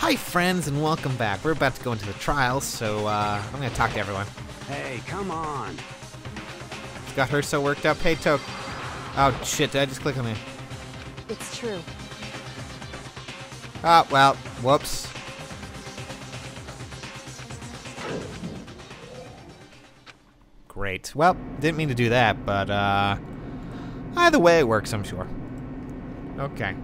Hi friends and welcome back. We're about to go into the trials, so I'm gonna talk to everyone. Hey, come on. Got her so worked up. Hey Toke. Oh shit, did I just click on it? It's true. Ah, well, whoops. Great. Well, didn't mean to do that, but either way it works, I'm sure. Okay.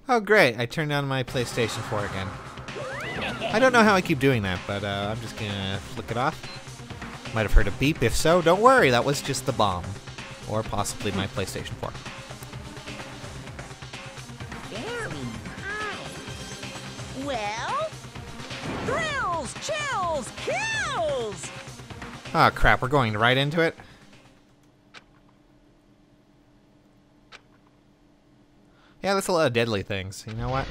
Oh great, I turned on my PlayStation 4 again. I don't know how I keep doing that, but I'm just gonna flick it off. Might have heard a beep. If so, don't worry, that was just the bomb. Or possibly my PlayStation 4. Very nice. Well, thrills, chills, kills! Oh crap, we're going right into it? Yeah, that's a lot of deadly things. You know what?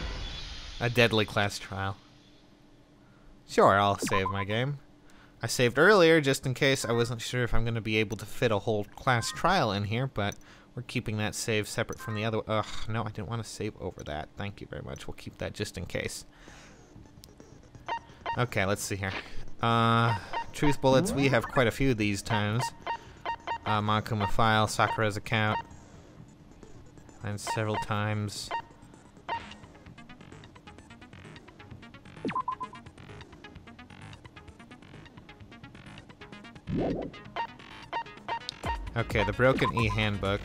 A deadly class trial. Sure, I'll save my game. I saved earlier just in case. I wasn't sure if I'm going to be able to fit a whole class trial in here, but we're keeping that save separate from the other. Ugh, no, I didn't want to save over that. Thank you very much. We'll keep that just in case. Okay, let's see here. Truth bullets, we have quite a few of these times. Monokuma file, Sakura's account. And several times. Okay, the broken e-handbook.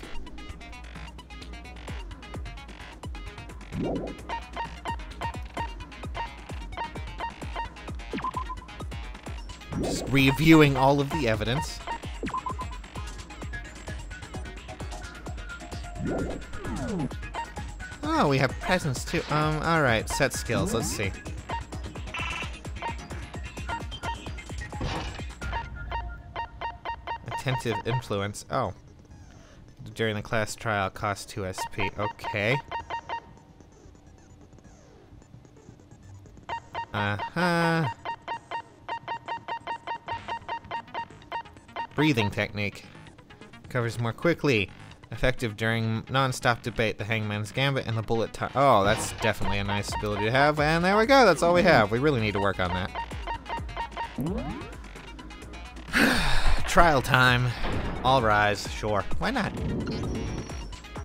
Just reviewing all of the evidence. Oh, we have presents too. Alright, set skills, let's see. Attentive influence. Oh. During the class trial, cost 2 SP. Okay. Uh-huh. Breathing technique. Covers more quickly. Effective during non-stop debate, the Hangman's Gambit, and the bullet time. Oh, that's definitely a nice ability to have. And there we go. That's all we have. We really need to work on that. Trial time. All rise. Sure. Why not?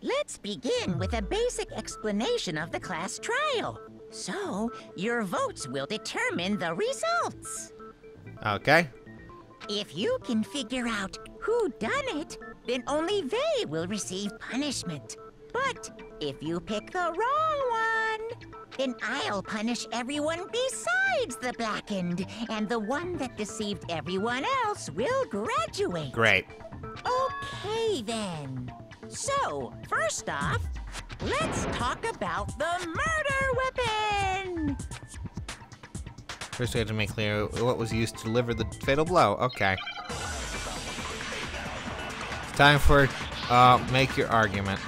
Let's begin with a basic explanation of the class trial. So, your votes will determine the results. Okay. If you can figure out who done it, then only they will receive punishment. But if you pick the wrong one, then I'll punish everyone besides the blackened, and the one that deceived everyone else will graduate. Great. Okay, then. So, first off, let's talk about the murder weapon! First we have to make clear what was used to deliver the fatal blow. Okay. It's time for make your argument.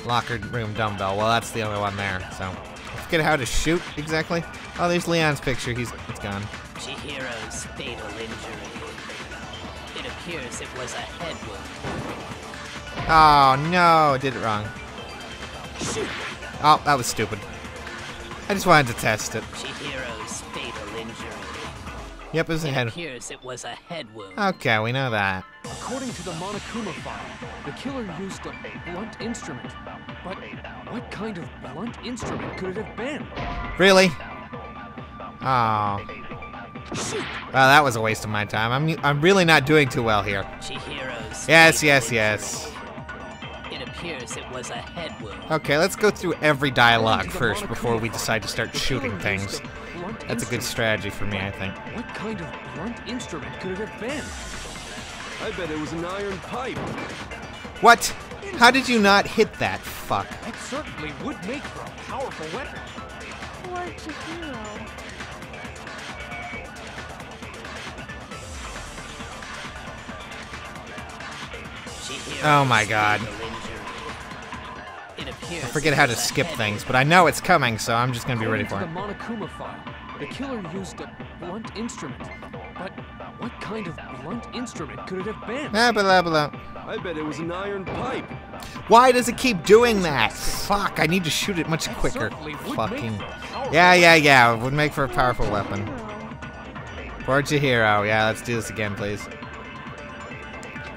Locker room dumbbell. Well, that's the only one there, so. I forget how to shoot exactly. Oh, there's Leon's picture. It's gone. Chihiro's fatal injury. It appears it was a head wound. Oh, no. I did it wrong. Shoot! Oh, that was stupid. I just wanted to test it. Chihiro's fatal injury. Yep, it was a It head. appears it was a head wound. Okay, we know that. According to the Monokuma file, the killer used a blunt instrument. But what kind of blunt instrument could it have been? Really? Oh. Shoot! Well, that was a waste of my time. I'm really not doing too well here. Chihiro's Yes, fatal yes, injury. yes. It appears it was a head wound. Okay, let's go through every dialogue first before we decide to start shooting things. That's a good strategy for me, I think. What kind of blunt instrument could it have been? I bet it was an iron pipe. What? How did you not hit that? Fuck. That certainly would make for a powerful weapon. Poor Chihiro. Chihiro's Oh my god. fatal injury. It appears I forget it how to was a skip head things, wound. but I know it's coming, so I'm just gonna be ready for According it. to the Monokuma file, the killer used a blunt instrument. But what kind of blunt instrument could it have been? Blah, blah, blah. I bet it was an iron pipe. Why does it keep doing that? Fuck, I need to shoot it much quicker. certainly would Fucking. make for a powerful Yeah. It would make for a powerful weapon. For Chihiro. Yeah, let's do this again, please.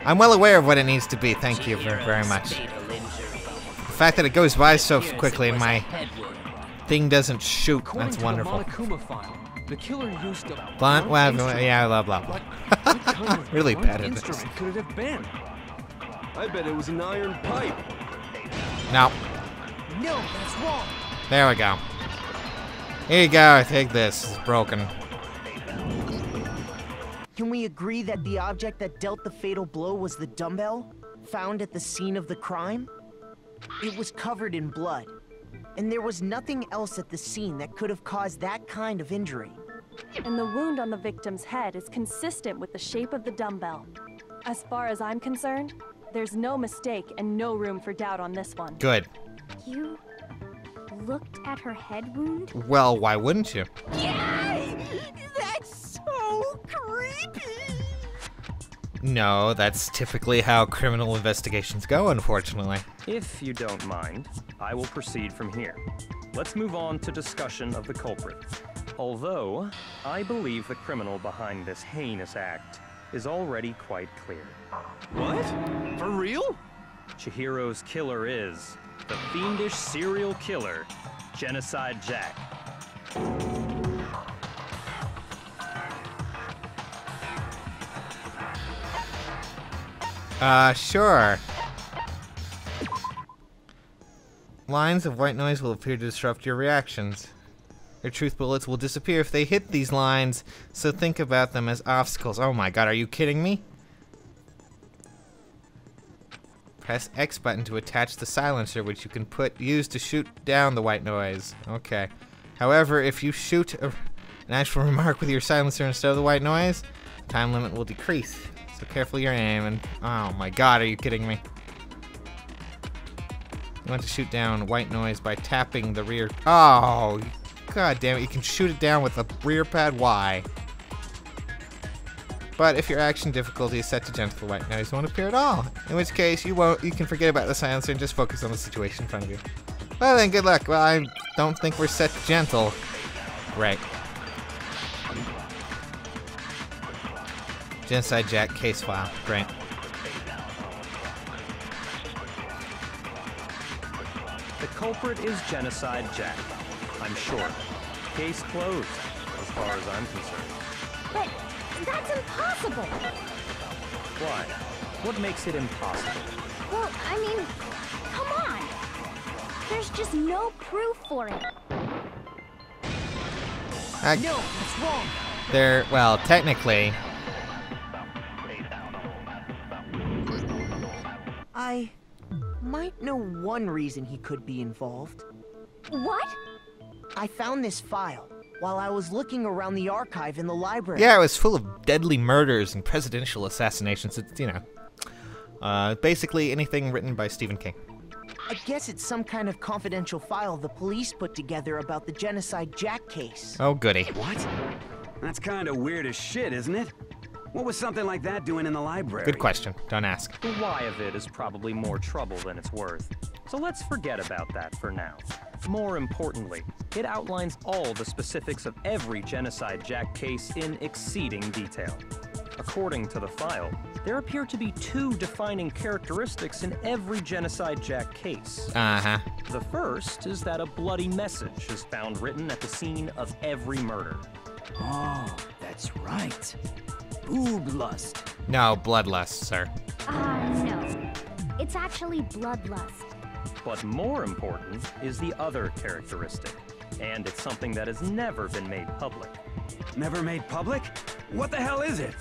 I'm well aware of what it needs to be. Thank you very much. Fatal injury. The fact that it goes by so Appears quickly it and was a my head wound. thing doesn't shoot, According that's to wonderful. the Monokuma file, the killer used a Blunt weapon, instrument. yeah, blah, blah, blah. What kind of Really blunt bad at this. instrument could it have been? I bet it was an iron pipe. No. No, that's wrong. There we go. Here you go, take this. It's broken. Can we agree that the object that dealt the fatal blow was the dumbbell found at the scene of the crime? It was covered in blood, and there was nothing else at the scene that could have caused that kind of injury. And the wound on the victim's head is consistent with the shape of the dumbbell. As far as I'm concerned, there's no mistake and no room for doubt on this one. Good. You looked at her head wound? Well, why wouldn't you? That's so creepy! No, that's typically how criminal investigations go, unfortunately. If you don't mind, I will proceed from here. Let's move on to discussion of the culprit. Although, I believe the criminal behind this heinous act is already quite clear. What? For real? Chihiro's killer is the fiendish serial killer, Genocide Jack. Sure. Lines of white noise will appear to disrupt your reactions. Your truth bullets will disappear if they hit these lines, so think about them as obstacles. Oh my god, are you kidding me? Press X button to attach the silencer, which you can use to shoot down the white noise. Okay. However, if you shoot an actual remark with your silencer instead of the white noise, time limit will decrease. So careful your aim and... Oh my god, are you kidding me? You want to shoot down white noise by tapping the rear... Oh, god damn it, you can shoot it down with the rear pad Y. But if your action difficulty is set to gentle, the white noise won't appear at all. In which case, you can forget about the silencer and just focus on the situation in front of you. Well then, good luck. Well, I don't think we're set to gentle. Right. Genocide Jack case file. Great. The culprit is Genocide Jack. I'm sure. Case closed, as far as I'm concerned. But that's impossible. Why? What makes it impossible? Well, I mean, come on. There's just no proof for it. No, that's wrong. Well, technically... I might know one reason he could be involved. What? I found this file while I was looking around the archive in the library. Yeah, it was full of deadly murders and presidential assassinations. It's, you know, basically anything written by Stephen King. I guess it's some kind of confidential file the police put together about the Genocide Jack case. Oh, goody. What? That's kind of weird as shit, isn't it? What was something like that doing in the library? Good question. Don't ask. The why of it is probably more trouble than it's worth. So let's forget about that for now. More importantly, it outlines all the specifics of every Genocide Jack case in exceeding detail. According to the file, there appear to be 2 defining characteristics in every Genocide Jack case. Uh-huh. The first is that a bloody message is found written at the scene of every murder. Oh, that's right. Boob lust. No, bloodlust, sir. No. It's actually bloodlust. But more important is the other characteristic, and it's something that has never been made public. Never made public? What the hell is it?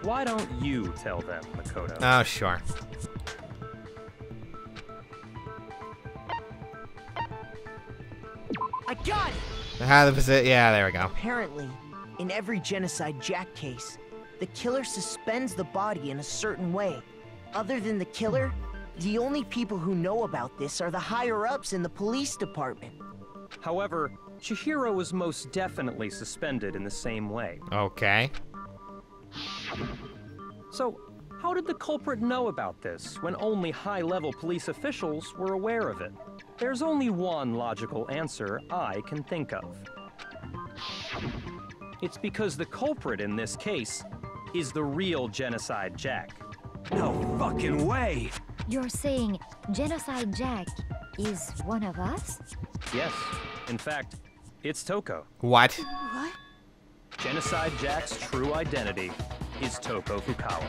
Why don't you tell them, Makoto? Oh, sure. I got it! How was it? Yeah, there we go. Apparently, in every Genocide Jack case, the killer suspends the body in a certain way. Other than the killer, the only people who know about this are the higher-ups in the police department. However, Chihiro was most definitely suspended in the same way. Okay. So, how did the culprit know about this when only high-level police officials were aware of it? There's only one logical answer I can think of. It's because the culprit in this case is the real Genocide Jack. No fucking way! You're saying Genocide Jack is one of us? Yes, in fact, it's Toko. What? What? Genocide Jack's true identity is Toko Fukawa.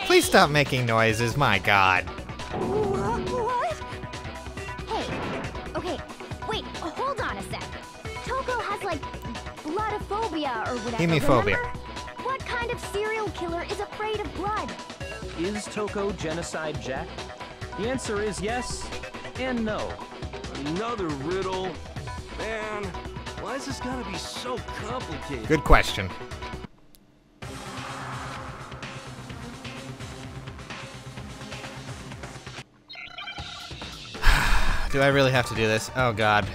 Please stop making noises, my god. What? Hey, okay, wait, hold on a sec. Toko has like bloodophobia or whatever. Hemophobia. Remember? What kind of serial killer is afraid of blood? Is Toko Genocide Jack? The answer is yes and no. Another riddle? Man, why is this gotta be so complicated? Good question. Do I really have to do this? Oh god.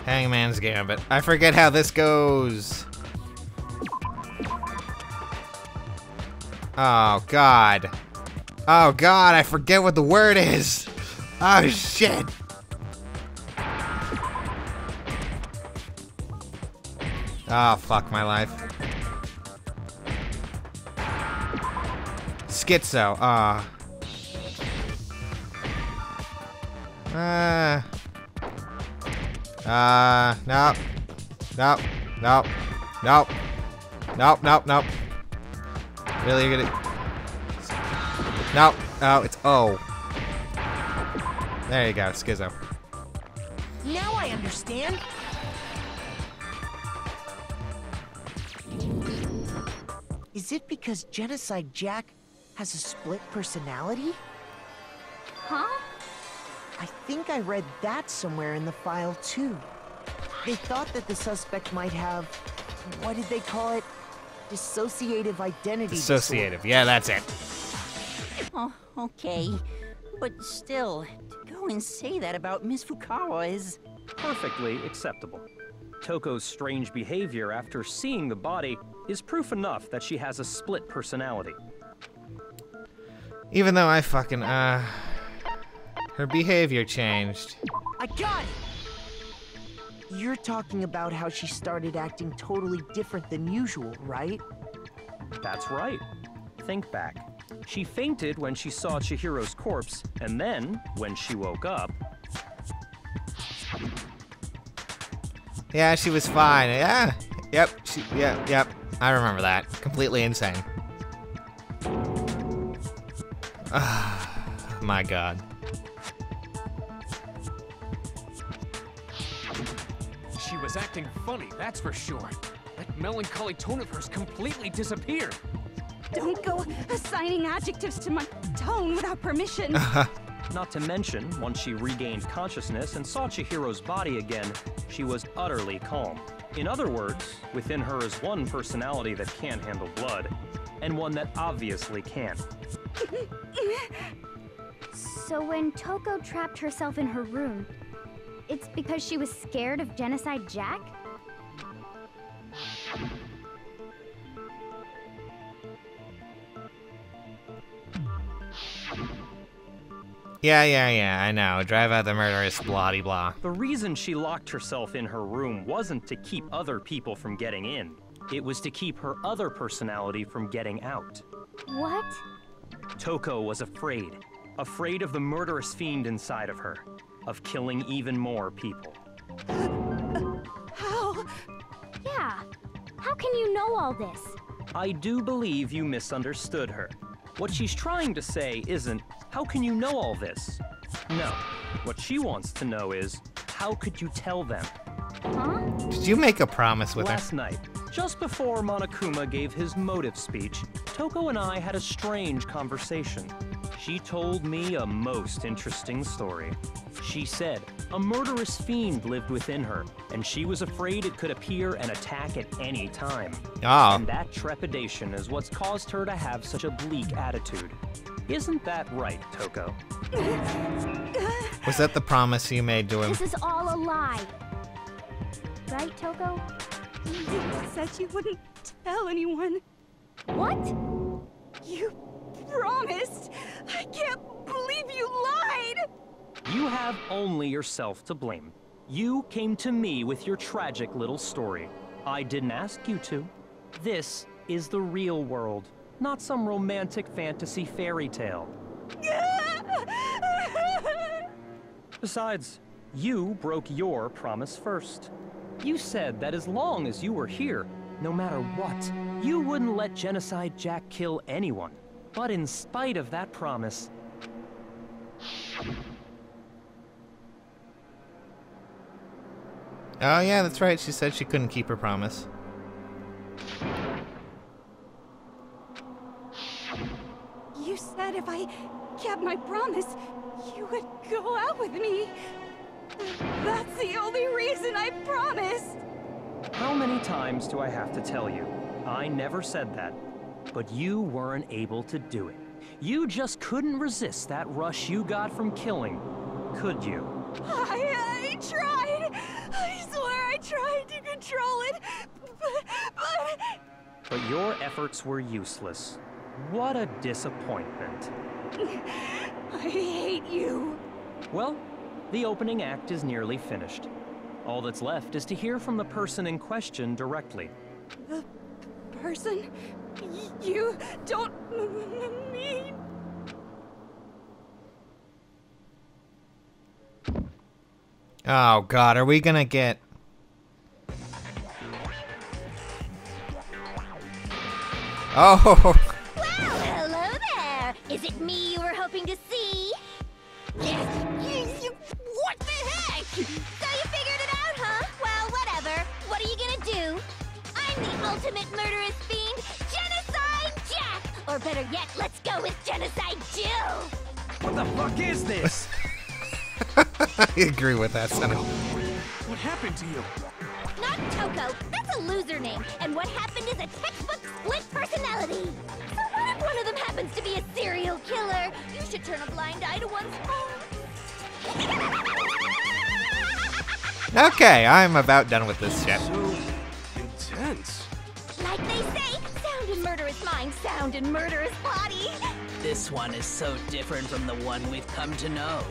Hangman's Gambit. I forget how this goes. Oh god. Oh god, I forget what the word is. Oh shit. Oh fuck my life. Schizo. Nope. Nope. Nope. Nope. Nope, nope, nope. Really, you're gonna... Nope. Oh, it's O. There you go, Schizo. Now I understand. Is it because Genocide Jack has a split personality? Huh? I think I read that somewhere in the file, too. They thought that the suspect might have... what did they call it? Dissociative identity Dissociative, yeah, that's it. Oh, okay. But still, to go and say that about Miss Fukawa is... Perfectly acceptable. Toko's strange behavior after seeing the body is proof enough that she has a split personality. Even though I fucking, her behavior changed. I got it! You're talking about how she started acting totally different than usual, right? That's right. Think back. She fainted when she saw Chihiro's corpse, and then, when she woke up... Yeah, she was fine. Yeah. Yep. Yep. I remember that. Completely insane. My god. She was acting funny, that's for sure. That melancholy tone of hers completely disappeared. Don't go assigning adjectives to my tone without permission. Not to mention, once she regained consciousness and saw Chihiro's body again, she was utterly calm. In other words, within her is one personality that can't handle blood, and one that obviously can. So when Toko trapped herself in her room, it's because she was scared of Genocide Jack? Yeah, I know. Drive out the murderous, blah-de-blah. The reason she locked herself in her room wasn't to keep other people from getting in. It was to keep her other personality from getting out. What? Toko was afraid. Afraid of the murderous fiend inside of her. Of killing even more people. How? Yeah. How can you know all this? I do believe you misunderstood her. What she's trying to say isn't, how can you know all this? No. What she wants to know is, how could you tell them? Huh? Did you make a promise with Last night, just before Monokuma gave his motive speech, Toko and I had a strange conversation. She told me a most interesting story. She said a murderous fiend lived within her, and she was afraid it could appear and attack at any time. Oh. And that trepidation is what's caused her to have such a bleak attitude. Isn't that right, Toko? Was that the promise you made to him? This is all a lie. Right, Toko? You said you wouldn't tell anyone. What? You promised! I can't believe you lied! You have only yourself to blame. You came to me with your tragic little story. I didn't ask you to. This is the real world, not some romantic fantasy fairy tale. Besides, you broke your promise first. You said that as long as you were here, no matter what, you wouldn't let Genocide Jack kill anyone. But in spite of that promise... Oh yeah, that's right. She said she couldn't keep her promise. You said if I kept my promise, you would go out with me. That's the only reason I promised. How many times do I have to tell you? I never said that. But you weren't able to do it. You just couldn't resist that rush you got from killing, could you? I tried. I swear I tried to control it, But your efforts were useless. What a disappointment. I hate you. Well, the opening act is nearly finished. All that's left is to hear from the person in question directly. The person you don't mean... Oh god, are we gonna get... Oh! Well, hello there! Is it me you were hoping to see? What the heck? So you figured it out, huh? Well, whatever. What are you gonna do? I'm the ultimate murderous fiend, Genocide Jack! Or better yet, let's go with Genocide Jill! What the fuck is this? I agree with that, Sonny. What happened to you? Not Toko. That's a loser name. And what happened is a textbook split personality. So what if one of them happens to be a serial killer? You should turn a blind eye to one's faults. Okay, I'm about done with this shit. So intense. Like they say, sound in murderous mind, sound in murderous body. This one is so different from the one we've come to know.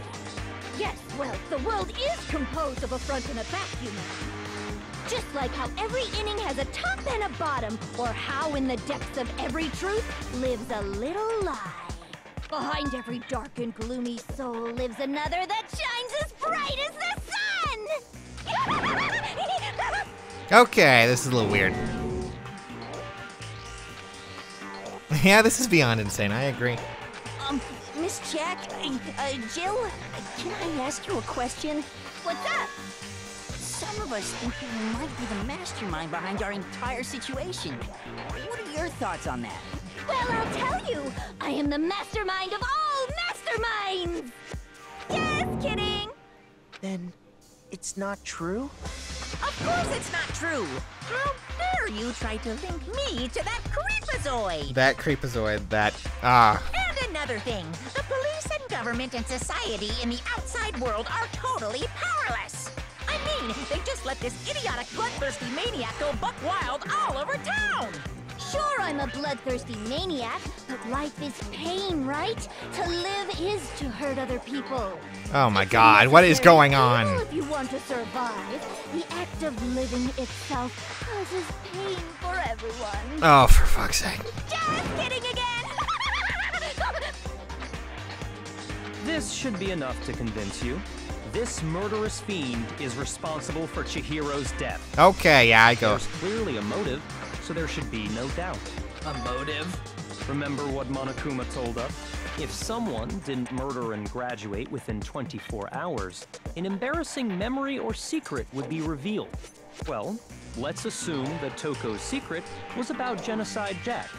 Yes, well, the world is composed of a front and a back, you know. Just like how every inning has a top and a bottom, or how in the depths of every truth lives a little lie. Behind every dark and gloomy soul lives another that shines as bright as the sun! Okay, this is a little weird. Yeah, this is beyond insane, I agree. Miss Jack, Jill, can I ask you a question? What's up? Some of us think you might be the mastermind behind our entire situation. What are your thoughts on that? Well, I'll tell you. I am the mastermind of all masterminds! Just kidding! Then it's not true? Of course it's not true. How dare you try to link me to that creepazoid? That creepazoid, that... And another thing, the police and government and society in the outside world are totally powerless. I mean, they just let this idiotic bloodthirsty maniac go buck wild all over town. Sure, I'm a bloodthirsty maniac, but life is pain, right? To live is to hurt other people. Oh my god, what is going on? If you want to survive, the act of living itself causes pain for everyone. Oh, for fuck's sake. Just kidding again! This should be enough to convince you. This murderous fiend is responsible for Chihiro's death. Okay, yeah, I go. There's clearly a motive, so there should be no doubt. A motive? Remember what Monokuma told us? If someone didn't murder and graduate within 24 hours, an embarrassing memory or secret would be revealed. Well, let's assume that Toko's secret was about Genocide Jack.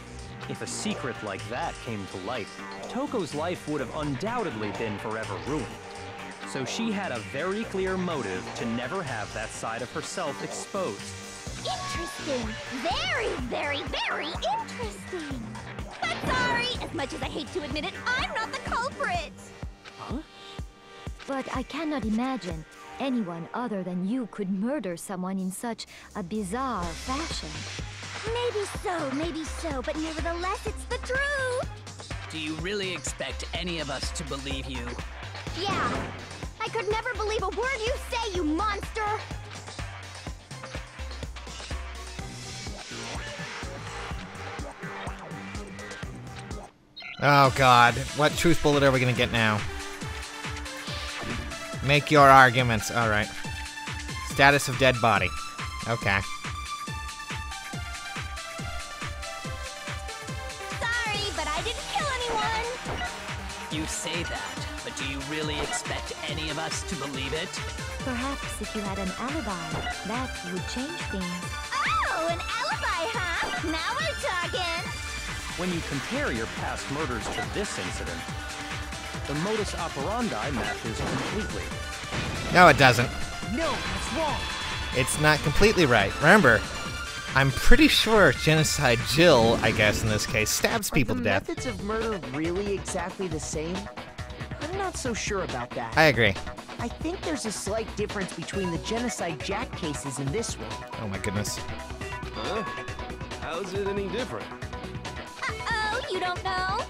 If a secret like that came to light, Toko's life would have undoubtedly been forever ruined. So she had a very clear motive to never have that side of herself exposed. Interesting. Very, very, very interesting. But sorry, as much as I hate to admit it, I'm not the culprit. Huh? But I cannot imagine anyone other than you could murder someone in such a bizarre fashion. Maybe so, but nevertheless, it's the truth. Do you really expect any of us to believe you? Yeah. I could never believe a word you say, you monster! Oh god, what truth bullet are we gonna get now? Make your arguments. Alright. Status of dead body. Okay. Sorry, but I didn't kill anyone! You say that, but do you really expect any of us to believe it? Perhaps if you had an alibi, that would change things. Oh, an alibi, huh? Now we're talking! When you compare your past murders to this incident, the modus operandi matches completely. No, it doesn't. No, that's wrong. It's not completely right. Remember, I'm pretty sure Genocide Jill, I guess in this case, stabs people to death. Are the methods of murder really exactly the same? I'm not so sure about that. I agree. I think there's a slight difference between the Genocide Jack cases and this one. Oh my goodness. Huh? How's it any different? Uh-oh, you don't know?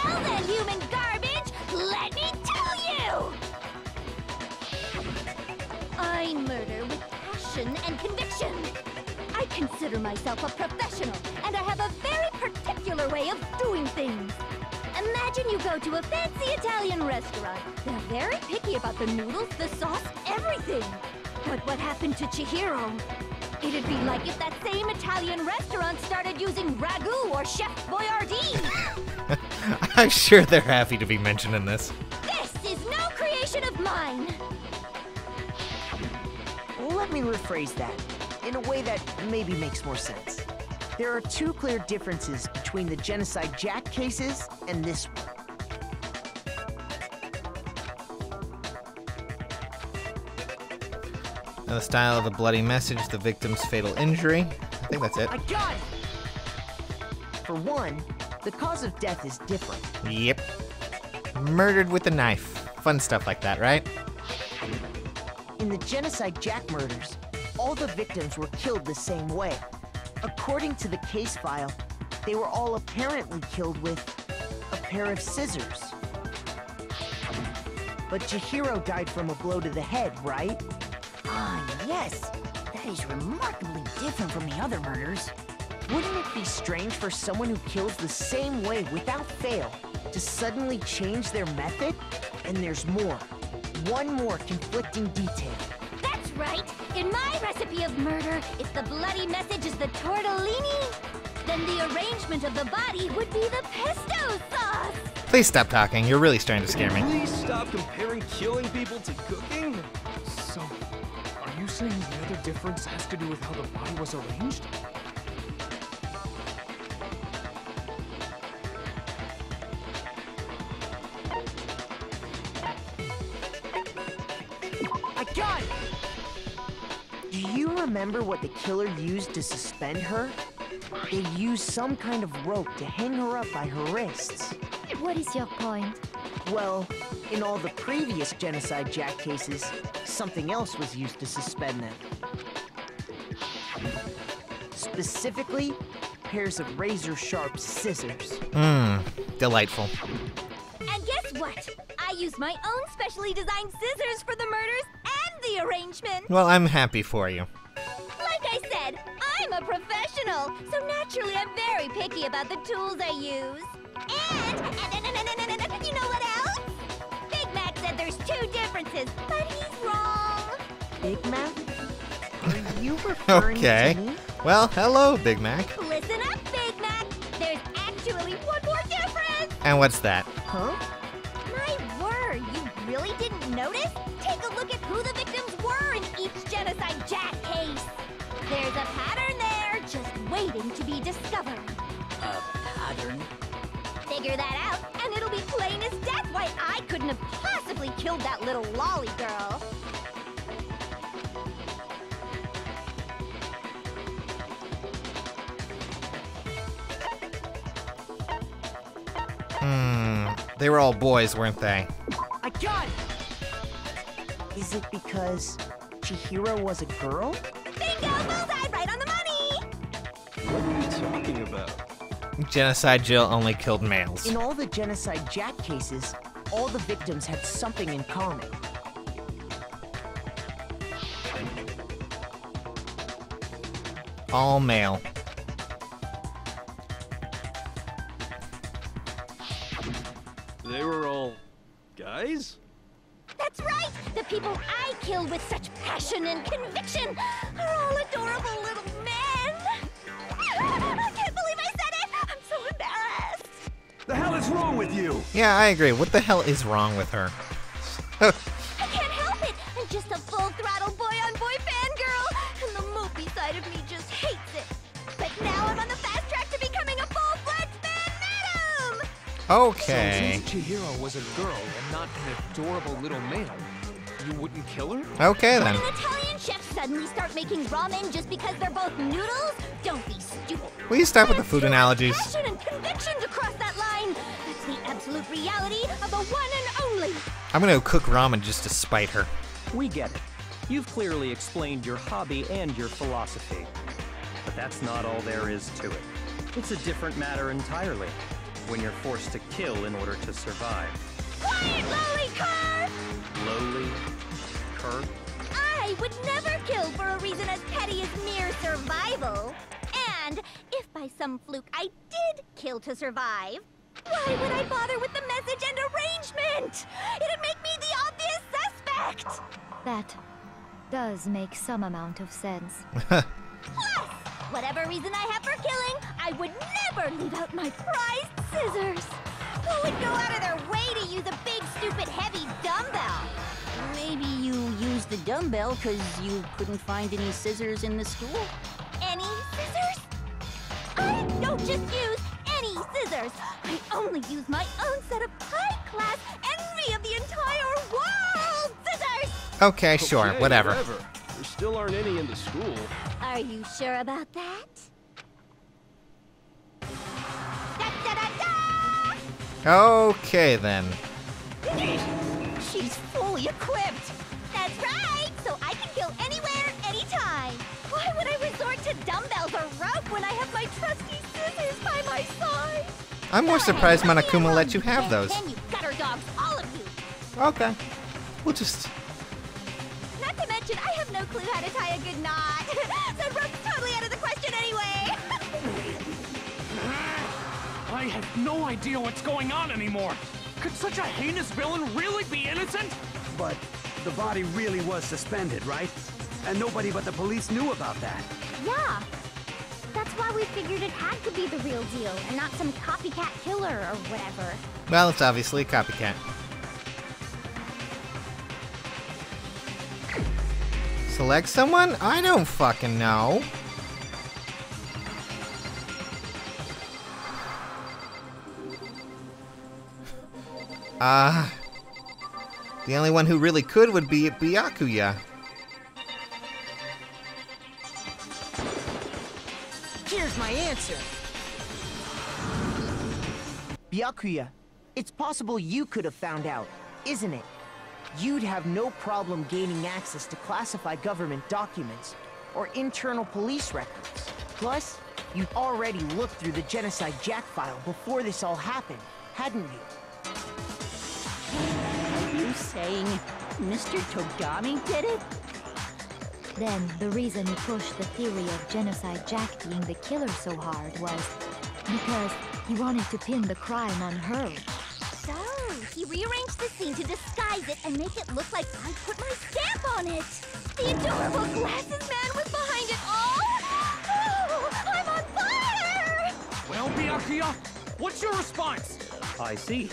Well then, human garbage, let me tell you! I murder with passion and conviction. I consider myself a professional, and I have a very particular way of doing things. Imagine you go to a fancy Italian restaurant. They're very picky about the noodles, the sauce, everything. But what happened to Chihiro? It'd be like if that same Italian restaurant started using ragu or Chef Boyardee. I'm sure they're happy to be mentioned in this. This is no creation of mine. Let me rephrase that in a way that maybe makes more sense. There are two clear differences between the Genocide Jack cases and this one. Now the style of the bloody message, the victim's fatal injury. I think that's it. I got it! For one, the cause of death is different. Yep. Murdered with a knife. Fun stuff like that, right? In the Genocide Jack murders, all the victims were killed the same way. According to the case file, they were all apparently killed with a pair of scissors. But Chihiro died from a blow to the head, right? Ah, yes. That is remarkably different from the other murders. Wouldn't it be strange for someone who kills the same way without fail to suddenly change their method? And there's more. One more conflicting detail. That's right. In my recipe of murder, if the bloody message is the tortellini, then the arrangement of the body would be the pesto sauce. Please stop talking. You're really starting to scare me. Please stop comparing killing people to cooking? So, are you saying the other difference has to do with how the body was arranged? I got it! Do you remember what the killer used to suspend her? They used some kind of rope to hang her up by her wrists. What is your point? Well, in all the previous Genocide Jack cases, something else was used to suspend them. Specifically, pairs of razor-sharp scissors. Delightful. And guess what? I used my own specially designed scissors for the murders and the arrangement. Well, I'm happy for you. Like I said, I'm a professional, so naturally I'm very picky about the tools I use. And you know what else? Big Mac said there's two differences, but he's wrong. Big Mac? Are you referring Okay. to me? Well, hello, Big Mac. Listen up, Big Mac. There's actually one more difference. And what's that? Huh? My word, you really didn't notice? Take a look at who the victims were in each Genocide Jack case. There's a pattern there, just waiting to be discovered. A pattern? Figure that out, and it'll be plain as death why I couldn't have possibly killed that little lolly girl. They were all boys, weren't they? I got it! Is it because Chihiro was a girl? Bingo! Bullseye! Right on the money! Genocide Jill only killed males. In all the Genocide Jack cases, all the victims had something in common. All male. They were all guys? That's right! The people I killed with such passion and conviction are all adorable little men! I can't believe I said it! I'm so embarrassed! The hell is wrong with you? Yeah, I agree. What the hell is wrong with her? I can't help it! I'm just a full-throttle boy-on-boy fangirl, and the mopey side of me just hates it. But now I'm on the fast track to becoming a full-fledged fan madam! Okay. So since Chihiro was a girl and not an adorable little man, you wouldn't kill her? Okay then. When an Italian chef suddenly start making ramen just because they're both noodles? Don't be stupid. Will you stop with the food analogies? Passion and conviction to cross that line. That's the absolute reality of the one and only. I'm gonna cook ramen just to spite her. We get it. You've clearly explained your hobby and your philosophy. But that's not all there is to it. It's a different matter entirely. When you're forced to kill in order to survive. Quiet, lowly cur! Lowly? Cur? I would never kill for a reason as petty as mere survival. And if by some fluke I did kill to survive, why would I bother with the message and arrangement? It'd make me the obvious suspect! That does make some amount of sense. Plus, whatever reason I have for killing, I would never leave out my prized scissors. Who would go out of their way to use a big, stupid, heavy dumbbell? Maybe you used the dumbbell because you couldn't find any scissors in the school? Any scissors? I don't just use any scissors. I only use my own set of high-class envy of the entire world scissors! Okay, sure, Okay, whatever. There still aren't any in the school. Are you sure about that? Okay then. She's fully equipped. That's right, so I can kill anywhere, anytime. Why would I resort to dumbbells or rope when I have my trusty scissors by my side? I'm more surprised Monokuma let you have those. Then you gutter dogs, all of you. Okay. We'll just... Not to mention, I have no clue how to tie a good knot. So rope's totally out of the question anyway. I have no idea what's going on anymore. Could such a heinous villain really be innocent? But the body really was suspended, right? And nobody but the police knew about that. Yeah. That's why we figured it had to be the real deal and not some copycat killer or whatever. Well, it's obviously a copycat. Select someone? I don't fucking know. The only one who really could would be Byakuya. Here's my answer. Byakuya, it's possible you could have found out, isn't it? You'd have no problem gaining access to classified government documents or internal police records. Plus, you'd already looked through the Genocide Jack file before this all happened, hadn't you? Are you saying Mr. Togami did it? Then the reason he pushed the theory of Genocide Jack being the killer so hard was because he wanted to pin the crime on her. So, he rearranged the scene to disguise it and make it look like I put my stamp on it. The adorable glasses man was behind it all. Oh, I'm on fire! Well, Byakuya, what's your response? I see.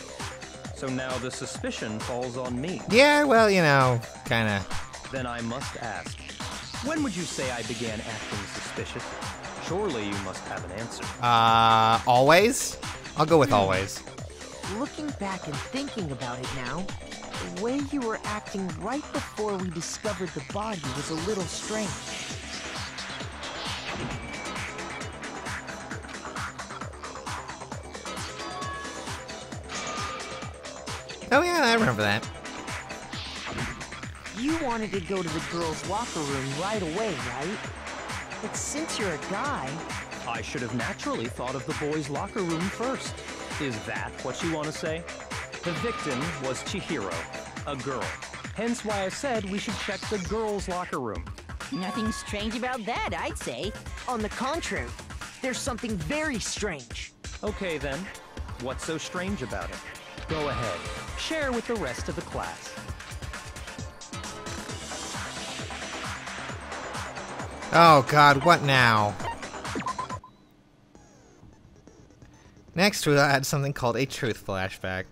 So now the suspicion falls on me. Yeah, well, you know, kinda. Then I must ask, when would you say I began acting suspicious? Surely you must have an answer. Always? I'll go with always. Looking back and thinking about it now, the way you were acting right before we discovered the body was a little strange. Oh yeah, I remember that. You wanted to go to the girls' locker room right away, right? But since you're a guy, I should have naturally thought of the boys' locker room first. Is that what you want to say? The victim was Chihiro, a girl. Hence why I said we should check the girls' locker room. Nothing strange about that, I'd say. On the contrary, there's something very strange. Okay then, what's so strange about it? Go ahead, share with the rest of the class. Oh god, what now? Next, we'll add something called a truth flashback.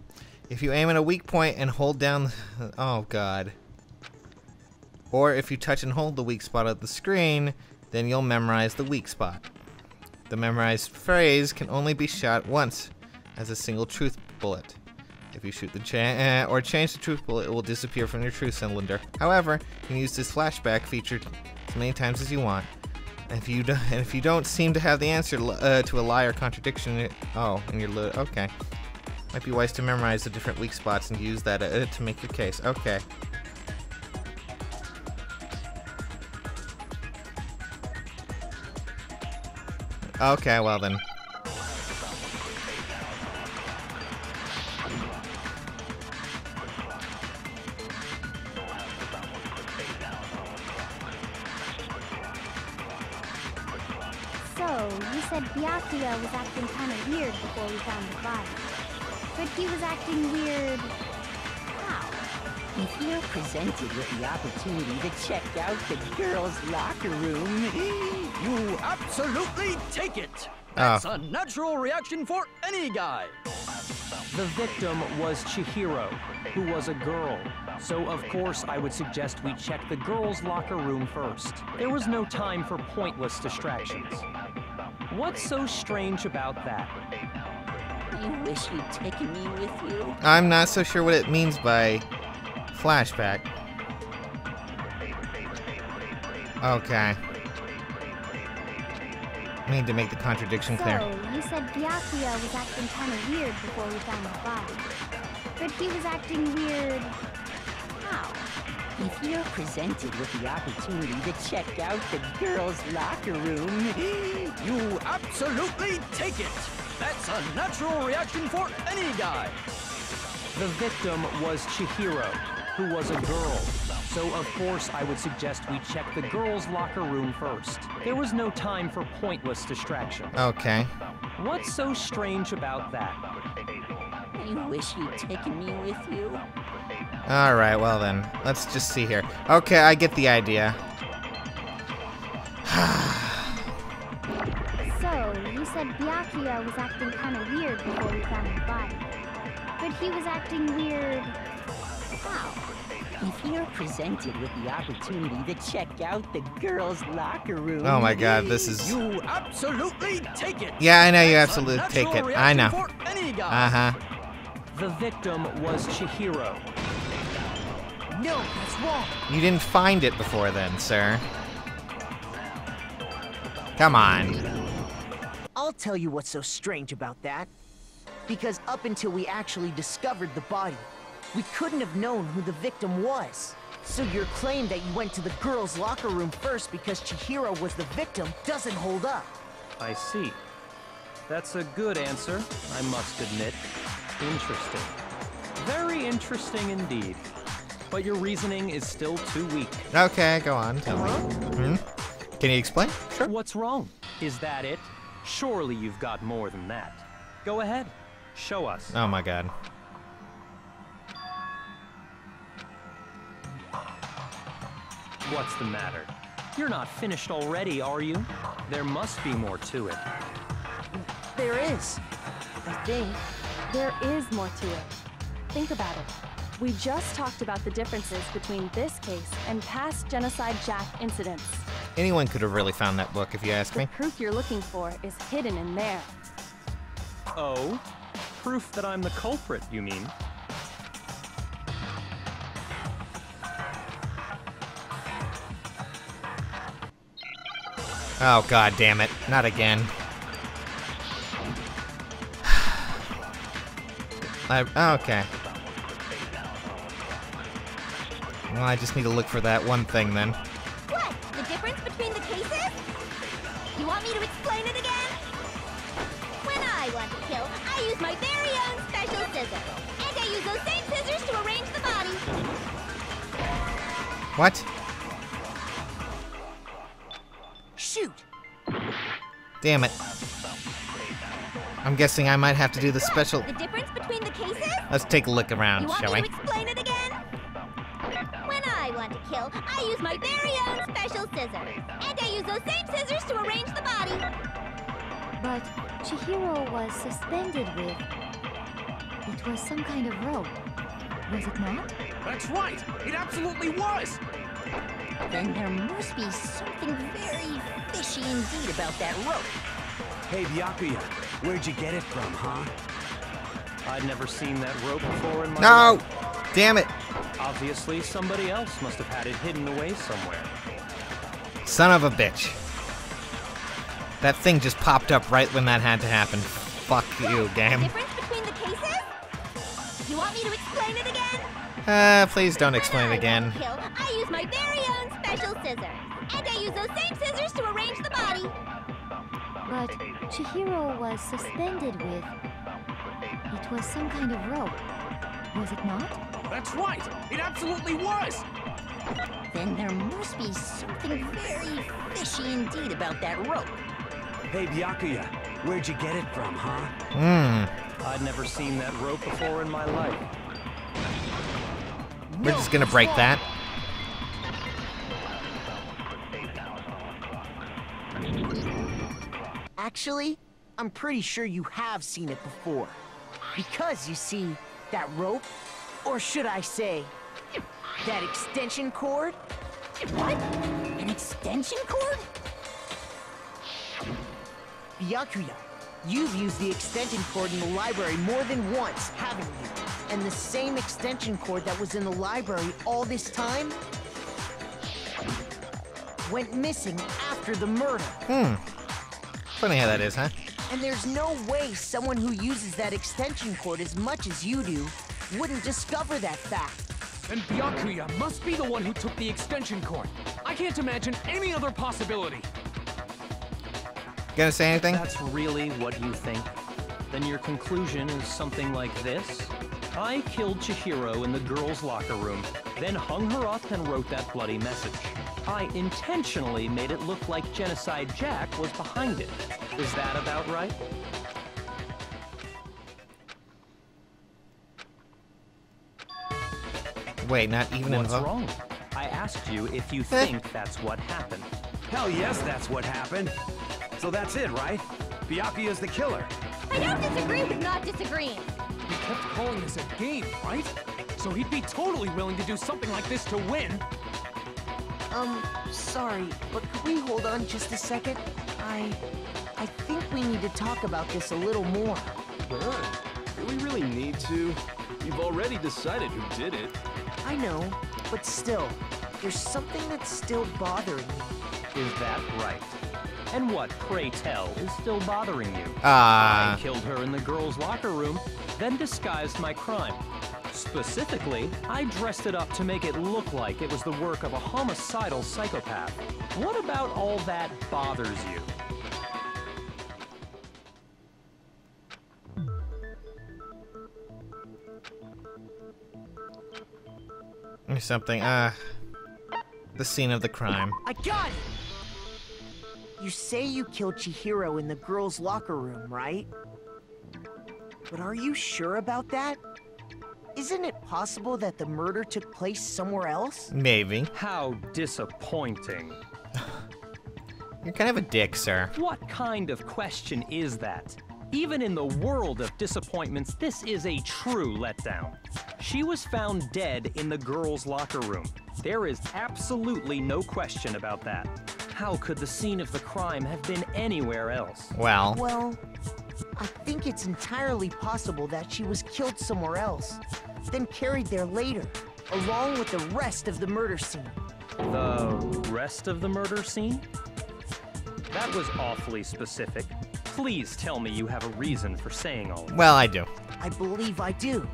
If you aim at a weak point and hold down... Oh god. Or if you touch and hold the weak spot of the screen, then you'll memorize the weak spot. The memorized phrase can only be shot once as a single truth bullet. If you shoot the or change the truth bullet, it will disappear from your truth cylinder. However, you can use this flashback feature as many times as you want. And if you don't seem to have the answer to a lie or contradiction, okay. Might be wise to memorize the different weak spots and use that to make your case. Okay. Okay, well then. So, you said Byakuya was acting kind of weird before we found the body. But he was acting weird... how? If you're presented with the opportunity to check out the girls' locker room, you absolutely take it! That's a natural reaction for any guy! The victim was Chihiro, who was a girl. So of course I would suggest we check the girls' locker room first. There was no time for pointless distractions. What's so strange about that? I wish you'd taken me with you. I'm not so sure what it means by flashback. Okay. I need to make the contradiction clear. So, you said Byakuya was acting kind of weird before we found the body. But he was acting weird... how? If you're presented with the opportunity to check out the girls' locker room, you absolutely take it! That's a natural reaction for any guy! The victim was Chihiro, who was a girl. So of course I would suggest we check the girls' locker room first. There was no time for pointless distractions. Okay. What's so strange about that? I wish you'd taken me with you. Alright, well then. Let's just see here. Okay, I get the idea. So, you said Byakuya was acting kind of weird before we found the body. But he was acting weird... how? If you're presented with the opportunity to check out the girls' locker room... Oh my god, this is... You absolutely take it! Yeah, I know you absolutely take it. I know. Uh-huh. The victim was Chihiro. No, that's wrong. You didn't find it before then, sir. Come on. I'll tell you what's so strange about that. Because up until we actually discovered the body, we couldn't have known who the victim was. So your claim that you went to the girls' locker room first because Chihiro was the victim doesn't hold up. I see. That's a good answer, I must admit. Interesting. Very interesting indeed. But your reasoning is still too weak. Okay, go on, tell me. Can you explain? Sure. What's wrong? Is that it? Surely you've got more than that. Go ahead. Show us. Oh my god. What's the matter? You're not finished already, are you? There must be more to it. There is. I think. There is more to it. Think about it. We just talked about the differences between this case and past Genocide Jack incidents. Anyone could have really found that book if you ask me. The proof you're looking for is hidden in there. Oh? Proof that I'm the culprit, you mean? Oh god damn it. Not again. Okay. Well, I just need to look for that one thing then. What? The difference between the cases? You want me to explain it again? What? Shoot! Damn it. I'm guessing I might have to do the special... The difference between the cases? Let's take a look around, shall we? You want me to explain it again? When I want to kill, I use my very own special scissors. And I use those same scissors to arrange the body. But Chihiro was suspended with... It was some kind of rope. Was it not? That's right! It absolutely was! Then there must be something very fishy indeed about that rope. Hey, Byakuya, where'd you get it from, huh? I'd never seen that rope before in my No! life. Damn it! Obviously, somebody else must have had it hidden away somewhere. Son of a bitch. That thing just popped up right when that had to happen. Fuck you, game. The difference between the cases? You want me to explain it again? Please don't explain it again. Kill, I use my very own special scissors. And I use those same scissors to arrange the body. But Chihiro was suspended with... It was some kind of rope. Was it not? That's right! It absolutely was! Then there must be something very fishy indeed about that rope. Hey, Byakuya, where'd you get it from, huh? I'd never seen that rope before in my life. We're just gonna break that. Actually, I'm pretty sure you have seen it before. Because, you see, that rope, or should I say, that extension cord? What? An extension cord? Byakuya, you've used the extension cord in the library more than once, haven't you? And the same extension cord that was in the library all this time went missing after the murder. Funny how that is, huh? And there's no way someone who uses that extension cord as much as you do wouldn't discover that fact. Then Byakuya must be the one who took the extension cord. I can't imagine any other possibility. Gonna say anything? That's really what you think? Then your conclusion is something like this? I killed Chihiro in the girls' locker room, then hung her up and wrote that bloody message. I intentionally made it look like Genocide Jack was behind it. Is that about right? Wait, not even What's wrong? I asked you if you think that's what happened. Hell yes, that's what happened. So that's it, right? Byakuya's the killer. I don't disagree with not disagreeing. He kept calling this a game, right? So he'd be totally willing to do something like this to win. Sorry, but could we hold on just a second? I think we need to talk about this a little more. Do we really need to? You've already decided who did it. I know, but still, there's something that's still bothering me. Is that right? And what, pray tell, is still bothering you? Ah. I killed her in the girls' locker room, then disguised my crime. Specifically, I dressed it up to make it look like it was the work of a homicidal psychopath. What about all that bothers you? Or something. The scene of the crime. I got it! You say you killed Chihiro in the girls' locker room, right? But are you sure about that? Isn't it possible that the murder took place somewhere else? Maybe. How disappointing. You're kind of a dick, sir. What kind of question is that? Even in the world of disappointments, this is a true letdown. She was found dead in the girls' locker room. There is absolutely no question about that. How could the scene of the crime have been anywhere else? Well, I think it's entirely possible that she was killed somewhere else, then carried there later, along with the rest of the murder scene. The rest of the murder scene? That was awfully specific. Please tell me you have a reason for saying all of that. Well, I do. I believe I do.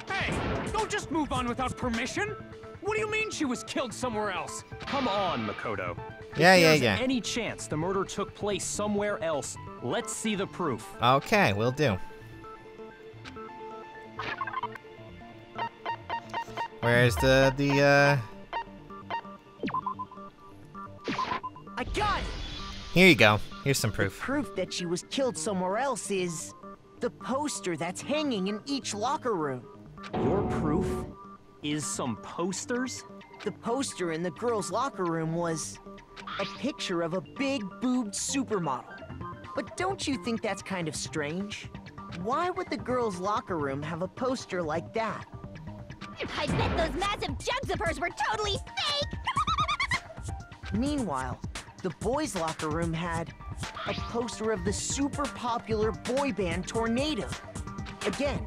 Hey, don't just move on without permission. What do you mean she was killed somewhere else? Come on, Makoto. Yeah, if yeah, there's yeah. any chance the murder took place somewhere else, let's see the proof. Okay, will do. Where's the I got it! Here you go. Here's some proof. Proof that she was killed somewhere else is the poster that's hanging in each locker room. Your proof is some posters? The poster in the girls' locker room was a picture of a big boobed supermodel. But don't you think that's kind of strange? Why would the girls' locker room have a poster like that? I bet those massive jugs of hers were totally fake! Meanwhile, the boys' locker room had a poster of the super popular boy band Tornado. Again,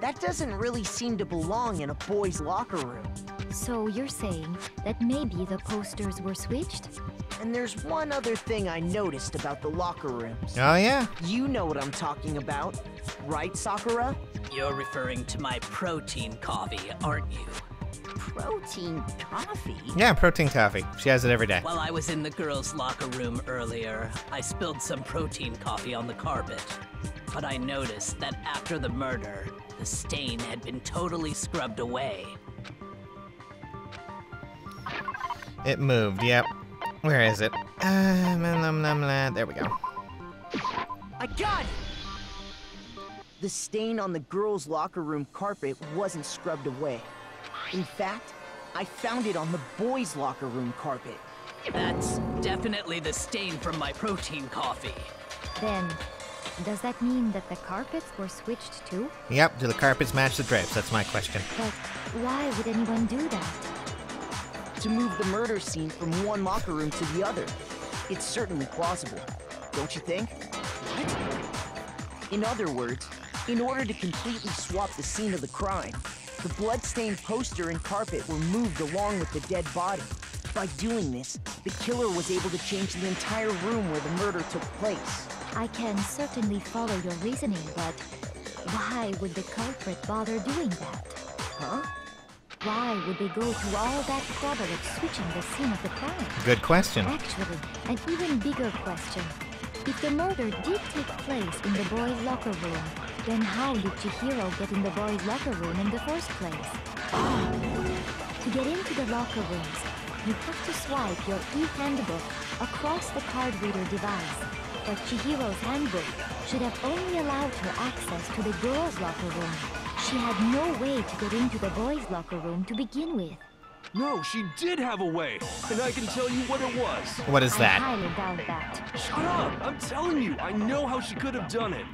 that doesn't really seem to belong in a boys' locker room. So you're saying that maybe the posters were switched? And there's one other thing I noticed about the locker rooms. Oh, yeah? You know what I'm talking about, right, Sakura? You're referring to my protein coffee, aren't you? Protein coffee? Yeah, protein coffee. She has it every day. While I was in the girls' locker room earlier, I spilled some protein coffee on the carpet. But I noticed that after the murder, the stain had been totally scrubbed away. It moved, yep. Where is it? There we go. I got it! The stain on the girls' locker room carpet wasn't scrubbed away. In fact, I found it on the boys' locker room carpet. That's definitely the stain from my protein coffee. Then, does that mean that the carpets were switched too? Yep, do the carpets match the drapes? That's my question. But why would anyone do that? To move the murder scene from one locker room to the other. It's certainly plausible, don't you think? What? In other words, in order to completely swap the scene of the crime, the blood-stained poster and carpet were moved along with the dead body. By doing this, the killer was able to change the entire room where the murder took place. I can certainly follow your reasoning, but why would the culprit bother doing that? Huh? Why would they go to all that trouble of switching the scene of the crime? Good question. Actually, an even bigger question. If the murder did take place in the boys' locker room, then how did Chihiro get in the boys' locker room in the first place? To get into the locker rooms, you have to swipe your e-handbook across the card reader device. But Chihiro's handbook should have only allowed her access to the girls' locker room. She had no way to get into the boys' locker room to begin with. No, she did have a way, and I can tell you what it was. What is that? I highly doubt that. Shut up! I'm telling you, I know how she could have done it.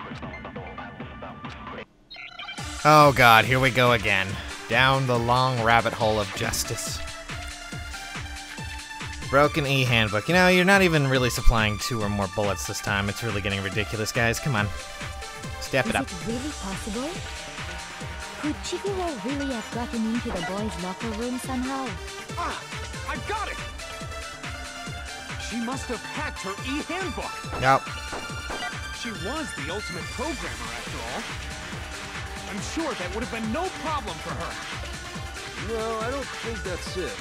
Oh god, here we go again. Down the long rabbit hole of justice. Broken e-handbook. You know, you're not even really supplying 2 or more bullets this time. It's really getting ridiculous, guys. Come on. Step it up. Is it really possible? Could Chihiro really have gotten into the boys' locker room somehow? Ah! I got it! She must have hacked her e-handbook. Yep. She was the ultimate programmer, after all. I'm sure that would have been no problem for her. No, I don't think that's it.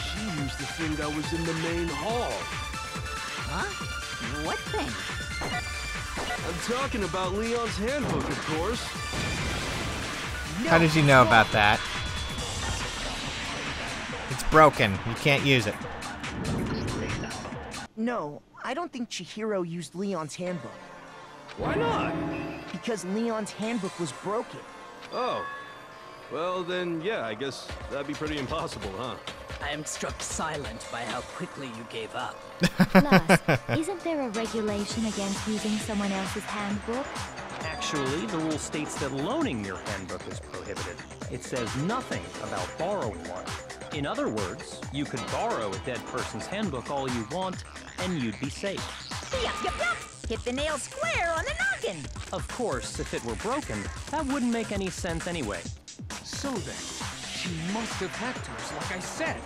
She used the thing that was in the main hall. Huh? What thing? I'm talking about Leon's handbook, of course. How did you know about that? It's broken. You can't use it. No, I don't think Chihiro used Leon's handbook. Why not? Because Leon's handbook was broken. Oh. Well, then, yeah, I guess that'd be pretty impossible, huh? I am struck silent by how quickly you gave up. Plus, isn't there a regulation against using someone else's handbook? Actually, the rule states that loaning your handbook is prohibited. It says nothing about borrowing one. In other words, you could borrow a dead person's handbook all you want, and you'd be safe. Yup, yup, yup! Hit the nail square on the noggin! Of course, if it were broken, that wouldn't make any sense anyway. So then, she must have hacked hers, like I said.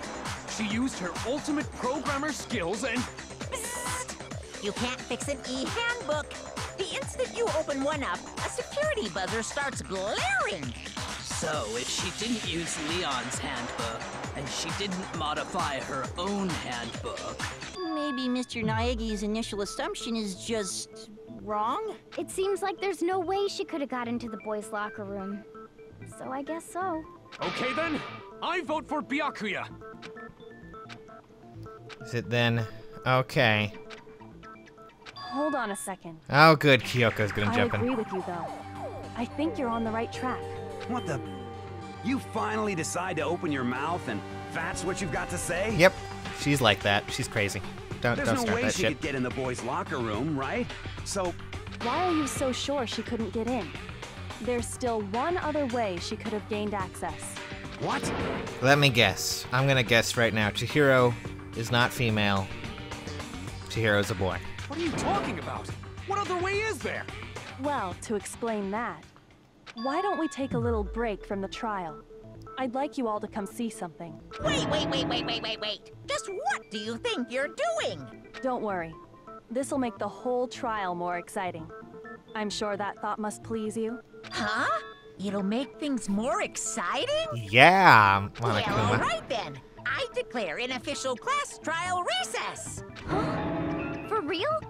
She used her ultimate programmer skills and... Psst! You can't fix an e-handbook. The instant you open one up, a security buzzer starts blaring. So, if she didn't use Leon's handbook, and she didn't modify her own handbook, maybe Mr. Naegi's initial assumption is just wrong? It seems like there's no way she could have got into the boys' locker room. So I guess so. Okay then, I vote for Byakuya. Is it then? Okay. Hold on a second. Oh, good. Kyoko's gonna jump I agree in. with you, though. I think you're on the right track. What the? You finally decide to open your mouth and that's what you've got to say? Yep. She's like that. She's crazy. Don't There's no start way that she shit. could get in the boys' locker room, right? So, Why are you so sure she couldn't get in? There's still one other way she could have gained access. what? Let me guess. I'm gonna guess right now. Chihiro is not female. Chihiro's a boy. What are you talking about? What other way is there? Well, to explain that, why don't we take a little break from the trial? I'd like you all to come see something. Wait. Just what do you think you're doing? Don't worry. This'll make the whole trial more exciting. I'm sure that thought must please you. Huh? It'll make things more exciting? Yeah, Well, all Monokuma. right then. I declare an official class trial recess. For real?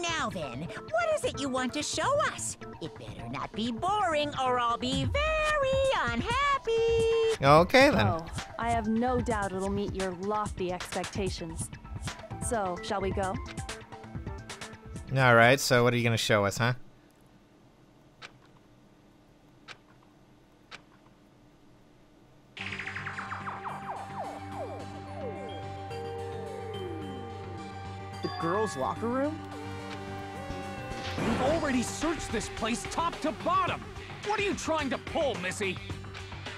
Now then, what is it you want to show us? It better not be boring or I'll be very unhappy. Okay then. Oh, I have no doubt it'll meet your lofty expectations. So, shall we go? All right. So what are you gonna show us, huh? The girls' locker room? We've already searched this place top to bottom. What are you trying to pull, Missy?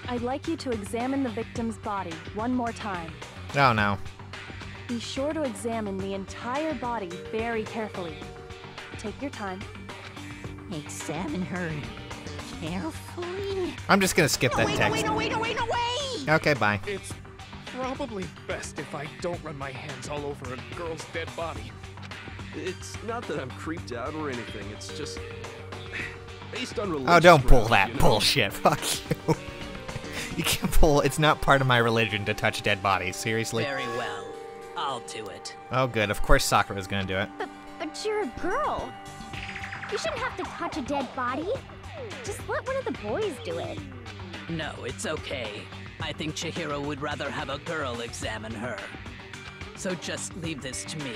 I'd like you to examine the victim's body one more time. Oh no. Be sure to examine the entire body very carefully. Take your time. Examine her carefully. I'm just gonna skip that text. No, wait. Okay, bye. It's probably best if I don't run my hands all over a girl's dead body. It's not that I'm creeped out or anything. It's just based on religious Oh, don't pull grounds, that you know? bullshit. Fuck you. You can't pull. It's not part of my religion to touch dead bodies. Seriously. Very well. I'll do it. Oh, good. Of course Sakura's gonna do it. But you're a girl. You shouldn't have to touch a dead body. Just let one of the boys do it. No, it's okay. I think Chihiro would rather have a girl examine her. So just leave this to me.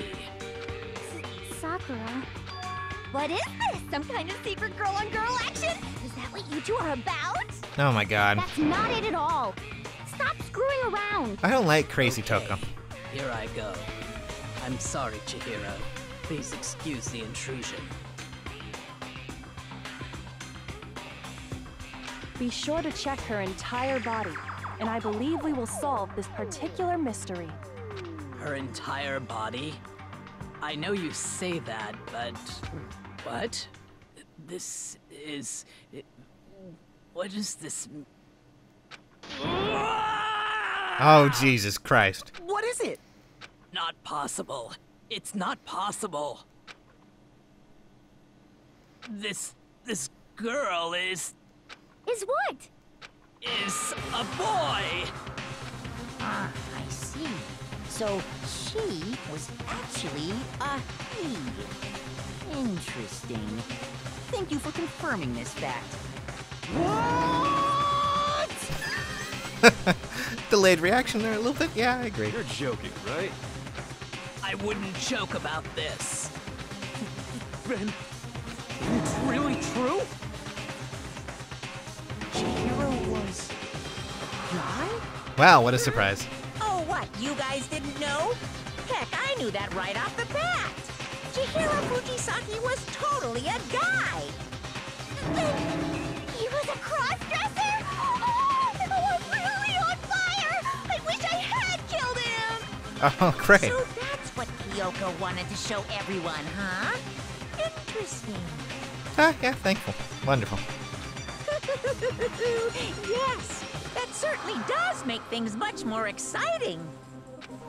Sakura. What is this? Some kind of secret girl-on-girl action? Is that what you two are about? Oh my god. That's not it at all. Stop screwing around. I don't like Crazy Toko. Here I go. I'm sorry, Chihiro. Please excuse the intrusion. Be sure to check her entire body, and I believe we will solve this particular mystery. Her entire body? I know you say that, but... What? This is... What is this... Oh, Jesus Christ. What is it? Not possible. It's not possible. This girl is what? Is a boy. Ah, I see. So she was actually a he. Interesting. Thank you for confirming this fact. What? Delayed reaction there a little bit. Yeah, I agree. You're joking, right? I wouldn't joke about this. Ben, it's really true? Chihiro was a guy? Wow, what a surprise. Oh, what? You guys didn't know? Heck, I knew that right off the bat. Chihiro Fujisaki was totally a guy. He was a cross-dresser? Oh, I'm really on fire! I wish I had killed him! Oh, great. So that's what Kyoko wanted to show everyone, huh? Interesting. Ah, yeah, thankful. Wonderful. Yes, that certainly does make things much more exciting.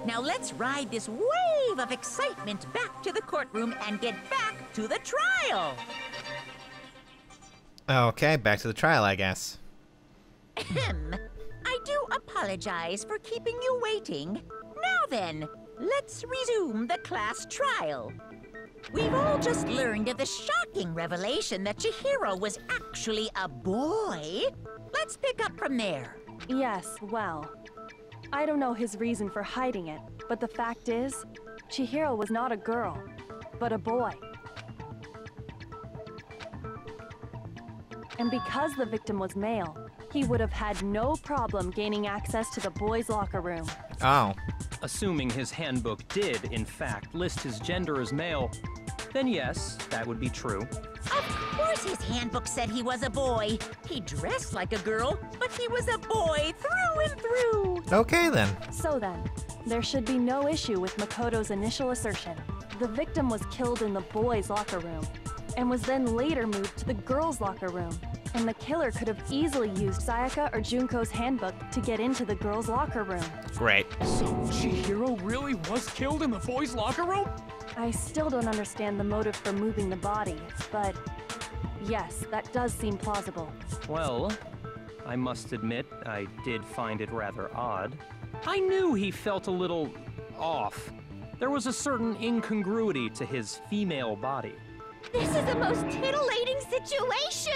Now let's ride this wave of excitement back to the courtroom and get back to the trial. Okay, back to the trial, I guess. Ahem. I do apologize for keeping you waiting. Now then, let's resume the class trial. We've all just learned of the shocking revelation that Chihiro was actually a boy. Let's pick up from there. Yes, well, I don't know his reason for hiding it, but the fact is, Chihiro was not a girl, but a boy. And because the victim was male, he would have had no problem gaining access to the boys' locker room. Oh. Assuming his handbook did, in fact, list his gender as male, then yes, that would be true. Of course his handbook said he was a boy. He dressed like a girl, but he was a boy through and through. Okay then. So then, there should be no issue with Makoto's initial assertion. The victim was killed in the boys' locker room, and was then later moved to the girls' locker room. And the killer could have easily used Sayaka or Junko's handbook to get into the girls' locker room. Great. So Chihiro really was killed in the boys' locker room? I still don't understand the motive for moving the body, but yes, that does seem plausible. Well, I must admit, I did find it rather odd. I knew he felt a little off. There was a certain incongruity to his female body. This is the most titillating situation!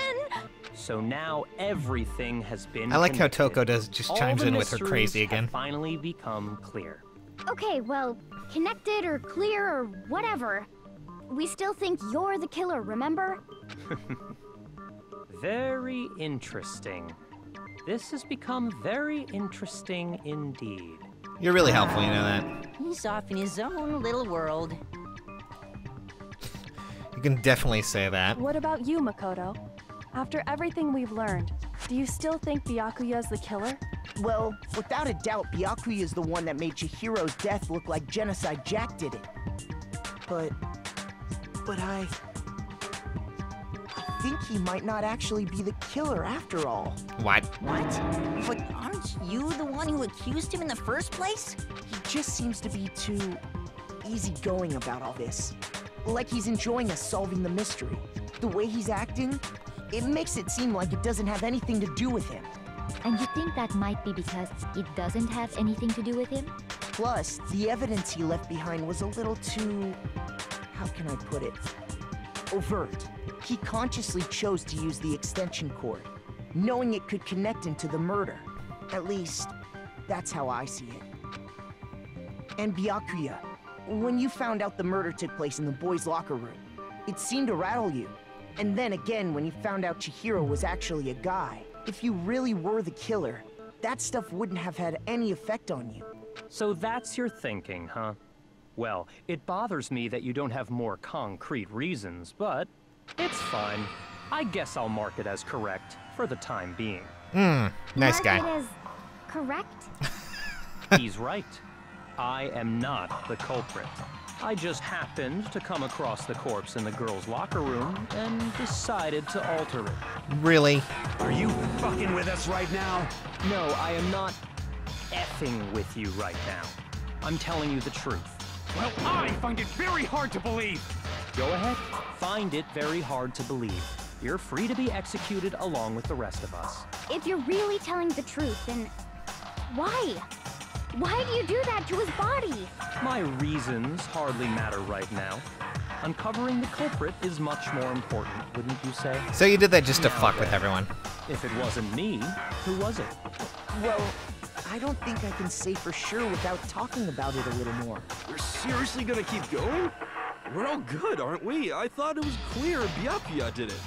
So now everything has been I like how connected. Toko just chimes in with her crazy again. Have finally become clear. Okay, well, connected or clear or whatever. We still think you're the killer, remember? Very interesting. This has become very interesting indeed. You're really helpful, you know that. He's off in his own little world. You can definitely say that. What about you, Makoto? After everything we've learned, do you still think Byakuya's the killer? Well, without a doubt, Byakuya is the one that made Chihiro's death look like Genocide Jack did it. But I think he might not actually be the killer after all. What? What? But aren't you the one who accused him in the first place? He just seems to be too easygoing about all this. Like he's enjoying us solving the mystery. The way he's acting, it makes it seem like it doesn't have anything to do with him. And you think that might be because it doesn't have anything to do with him? Plus, the evidence he left behind was a little too... how can I put it? Overt. He consciously chose to use the extension cord, knowing it could connect him to the murder. At least, that's how I see it. And Byakuya, when you found out the murder took place in the boys' locker room, it seemed to rattle you. And then again, when you found out Chihiro was actually a guy, if you really were the killer, that stuff wouldn't have had any effect on you. So that's your thinking, huh? Well, it bothers me that you don't have more concrete reasons, but it's fine. I guess I'll mark it as correct for the time being. Nice guy. Mark it as correct? He's right. I am not the culprit. I just happened to come across the corpse in the girls' locker room and decided to alter it. Really? Are you fucking with us right now? No, I am not effing with you right now. I'm telling you the truth. Well, I find it very hard to believe. Go ahead. Find it very hard to believe. You're free to be executed along with the rest of us. If you're really telling the truth, then why? Why do you do that to his body? My reasons hardly matter right now. Uncovering the culprit is much more important, wouldn't you say? So you did that just to fuck with everyone. If it wasn't me, who was it? Well, I don't think I can say for sure without talking about it a little more. We're seriously gonna keep going? We're all good, aren't we? I thought it was clear Byakuya did it.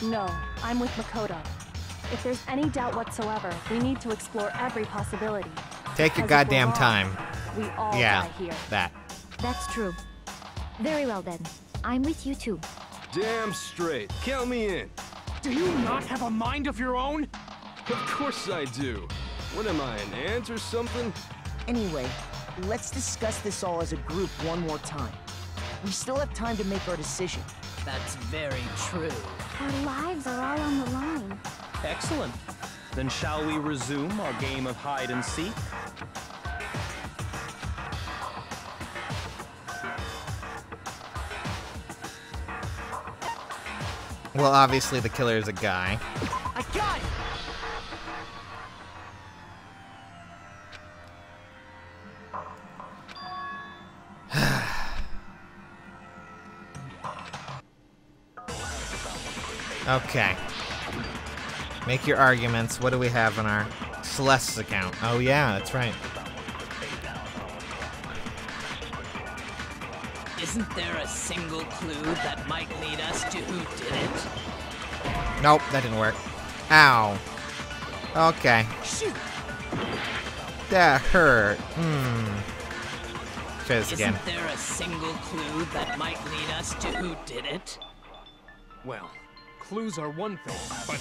No, I'm with Makoto. If there's any doubt whatsoever, we need to explore every possibility. Take your Because if we're goddamn wrong, time. We all Yeah, die here. that. That's true. Very well then. I'm with you too. Damn straight. Count me in. Do you not have a mind of your own? Of course I do. What am I, an ant or something? Anyway, let's discuss this all as a group one more time. We still have time to make our decision. That's very true. Our lives are all on the line. Excellent. Then shall we resume our game of hide and seek? Well, obviously the killer is a guy. I got it! Okay. Make your arguments. What do we have on our Celeste's account? Oh yeah, that's right. Isn't there a single clue that might lead us to who did it? Nope, that didn't work. Ow. Okay. Shoot. That hurt. Try this again. Isn't there a single clue that might lead us to who did it? Well, clues are one thing, but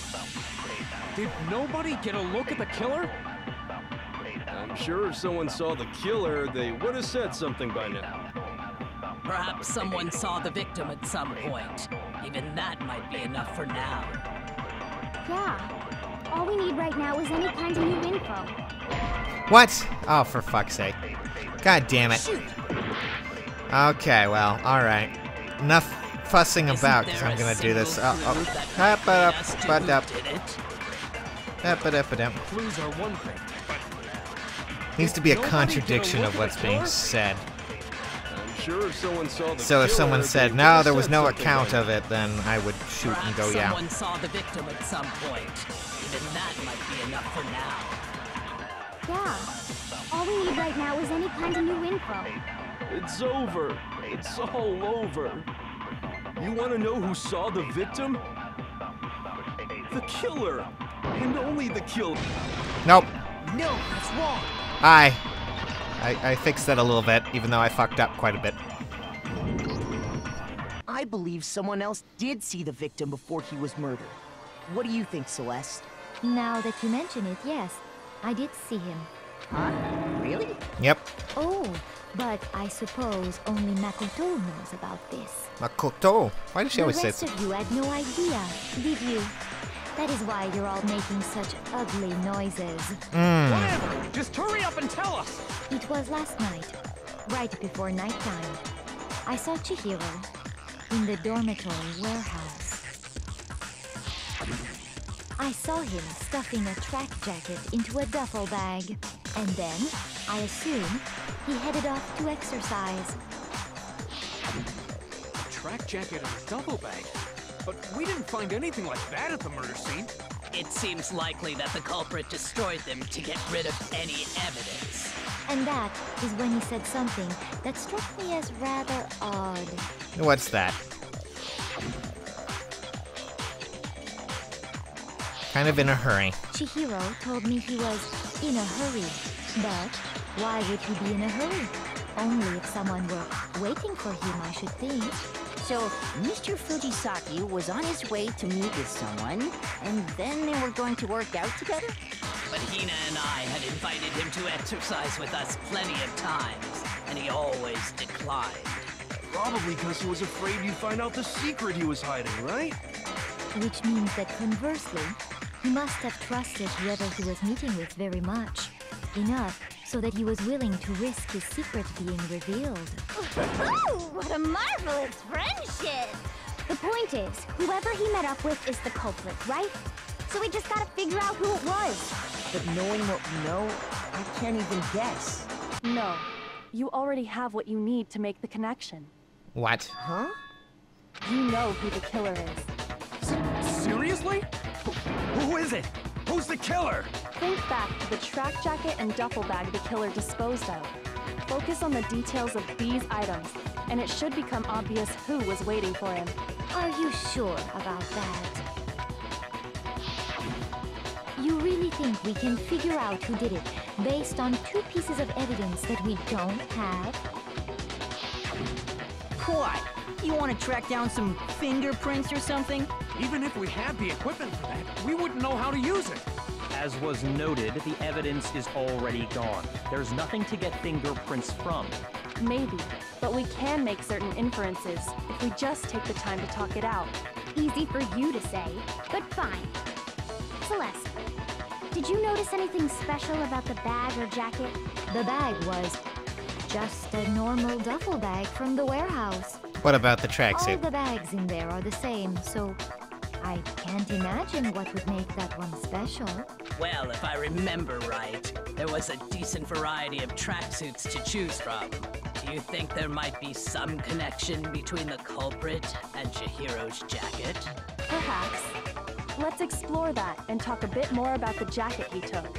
did nobody get a look at the killer? I'm sure if someone saw the killer, they would have said something by now. Perhaps someone saw the victim at some point. Even that might be enough for now. Yeah. All we need right now is any kind of new info. What? Oh, for fuck's sake. God damn it. Okay, well, alright. Enough fussing about, because I'm gonna do this. Clues are one thing, but needs to be a contradiction of what's being said. I'm sure if someone saw the So if killer, someone they said, would no, have there was said no something account by of it, then I would shoot and go, yeah. Someone saw the victim at some point. Even that might be enough for now. Yeah. All we need right now is any kind of new info. It's over. It's all over. You want to know who saw the victim? The killer. And only the killer. Nope. No, that's wrong. I fixed that a little bit, even though I fucked up quite a bit. I believe someone else did see the victim before he was murdered. What do you think, Celeste? Now that you mention it, yes, I did see him. Huh? Really? Yep. Oh, but I suppose only Makoto knows about this. Makoto? Why does she always say The rest of you had no idea, did you? That is why you're all making such ugly noises. whatever! Just hurry up and tell us! It was last night, right before nighttime. I saw Chihiro in the dormitory warehouse. I saw him stuffing a track jacket into a duffel bag, and then, I assume, he headed off to exercise. A track jacket and a duffel bag? But we didn't find anything like that at the murder scene. It seems likely that the culprit destroyed them to get rid of any evidence. And that is when he said something that struck me as rather odd. What's that? Kind of in a hurry. Chihiro told me he was in a hurry. But why would he be in a hurry? Only if someone were waiting for him, I should think. So, Mr. Fujisaki was on his way to meet with someone, and then they were going to work out together? But Hina and I had invited him to exercise with us plenty of times, and he always declined. Probably because he was afraid you'd find out the secret he was hiding, right? Which means that conversely, he must have trusted whoever he was meeting with very much. Enough so that he was willing to risk his secret being revealed. What a marvelous friendship! The point is, whoever he met up with is the culprit, right? So we just gotta figure out who it was. But knowing what we know, I can't even guess. No. You already have what you need to make the connection. What? Huh? You know who the killer is. Seriously? Who is it? Who's the killer? Think back to the track jacket and duffel bag the killer disposed of. Focus on the details of these items, and it should become obvious who was waiting for him. Are you sure about that? You really think we can figure out who did it based on 2 pieces of evidence that we don't have? What? You want to track down some fingerprints or something? Even if we had the equipment for that, we wouldn't know how to use it. As was noted, the evidence is already gone. There's nothing to get fingerprints from. Maybe, but we can make certain inferences if we just take the time to talk it out. Easy for you to say, but fine. Celeste, did you notice anything special about the bag or jacket? The bag was just a normal duffel bag from the warehouse. What about the All tracksuit? the bags in there are the same, so I can't imagine what would make that one special. Well, if I remember right, there was a decent variety of tracksuits to choose from. Do you think there might be some connection between the culprit and Chihiro's jacket? Perhaps. Let's explore that and talk a bit more about the jacket he took.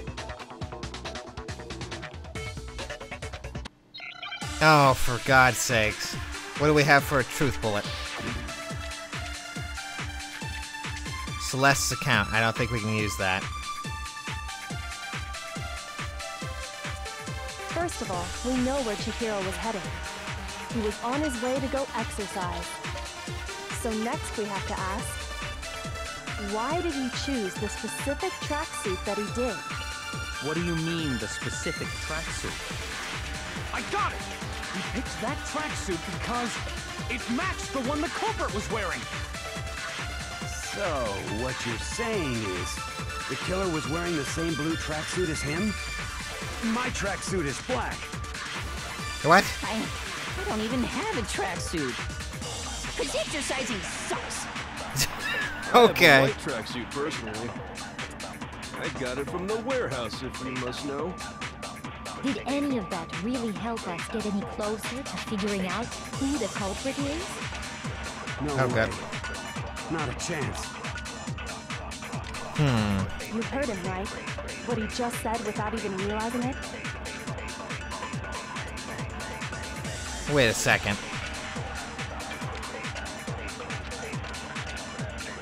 Oh, for God's sakes. What do we have for a truth bullet? Celeste's account. I don't think we can use that. First of all, we know where Chihiro was heading. He was on his way to go exercise. So next we have to ask, why did he choose the specific tracksuit that he did? What do you mean, the specific tracksuit? I got it! He picked that tracksuit because it matched the one the culprit was wearing. So, what you're saying is, the killer was wearing the same blue tracksuit as him? My tracksuit is black. What? I don't even have a tracksuit. Cause exercising sucks. Okay. I have a white tracksuit personally. I got it from the warehouse, if you must know. Did any of that really help us get any closer to figuring out who the culprit is? No Okay. way. Not a chance. You heard him, right? What he just said without even realizing it? Wait a second.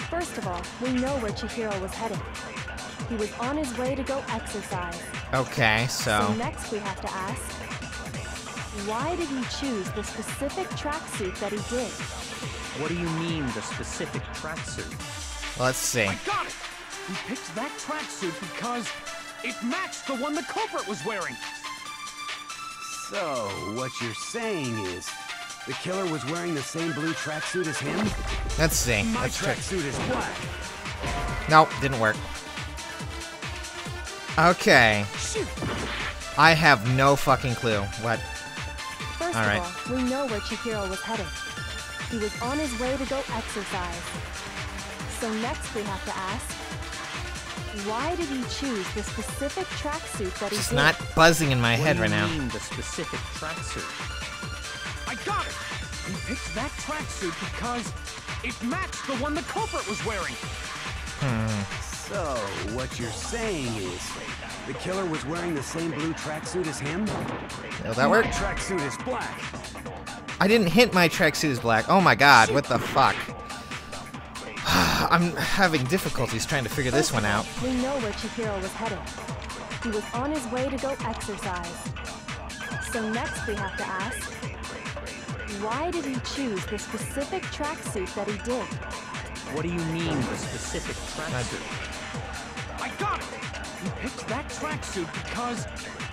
First of all, we know where Chihiro was heading. He was on his way to go exercise. Okay, so next we have to ask, why did he choose the specific tracksuit that he did? What do you mean, the specific tracksuit? let's see. I got it! He picked that tracksuit because it matched the one the culprit was wearing. So, what you're saying is, the killer was wearing the same blue tracksuit as him? Let's see. My Let's check. tracksuit is black. Nope, didn't work. Okay. I have no fucking clue. What? First All right. of all, we know where Chihiro was heading. He was on his way to go exercise. So next we have to ask, why did he choose the specific tracksuit that he It's did? not buzzing in my head right now. What do you mean, the specific tracksuit? I got it! He picked that tracksuit because it matched the one the culprit was wearing. So, what you're saying is, the killer was wearing the same blue tracksuit as him? Will that work? My tracksuit is black. I didn't hint my tracksuit is black. Oh my god, what the fuck? I'm having difficulties trying to figure this one out. We know where Chihiro was heading. He was on his way to go exercise. So next we have to ask, why did he choose the specific tracksuit that he did? What do you mean, the specific tracksuit? I got it! He picked that tracksuit because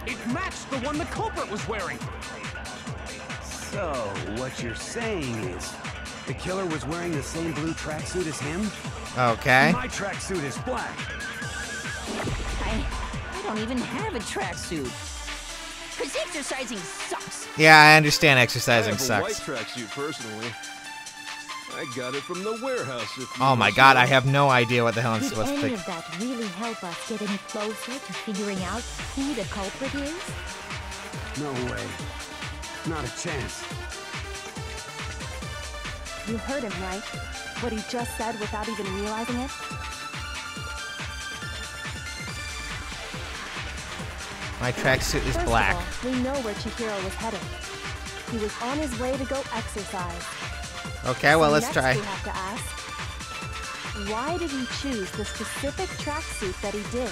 it matched the one the culprit was wearing. So, what you're saying is, the killer was wearing the same blue tracksuit as him? Okay. My tracksuit is black. I don't even have a tracksuit. Cause exercising sucks. Yeah, I understand I exercising have a sucks. white tracksuit personally. I got it from the warehouse, if you Oh my must god, know. I have no idea what the hell I'm Did supposed to any think. of that really help us get any closer to figuring out who the culprit is? No way. Not a chance. You heard him, right? What he just said without even realizing it? My tracksuit is First black. of all, we know where Chihiro was heading. He was on his way to go exercise. Okay, well, let's Next try. we have to ask, why did he choose the specific tracksuit that he did?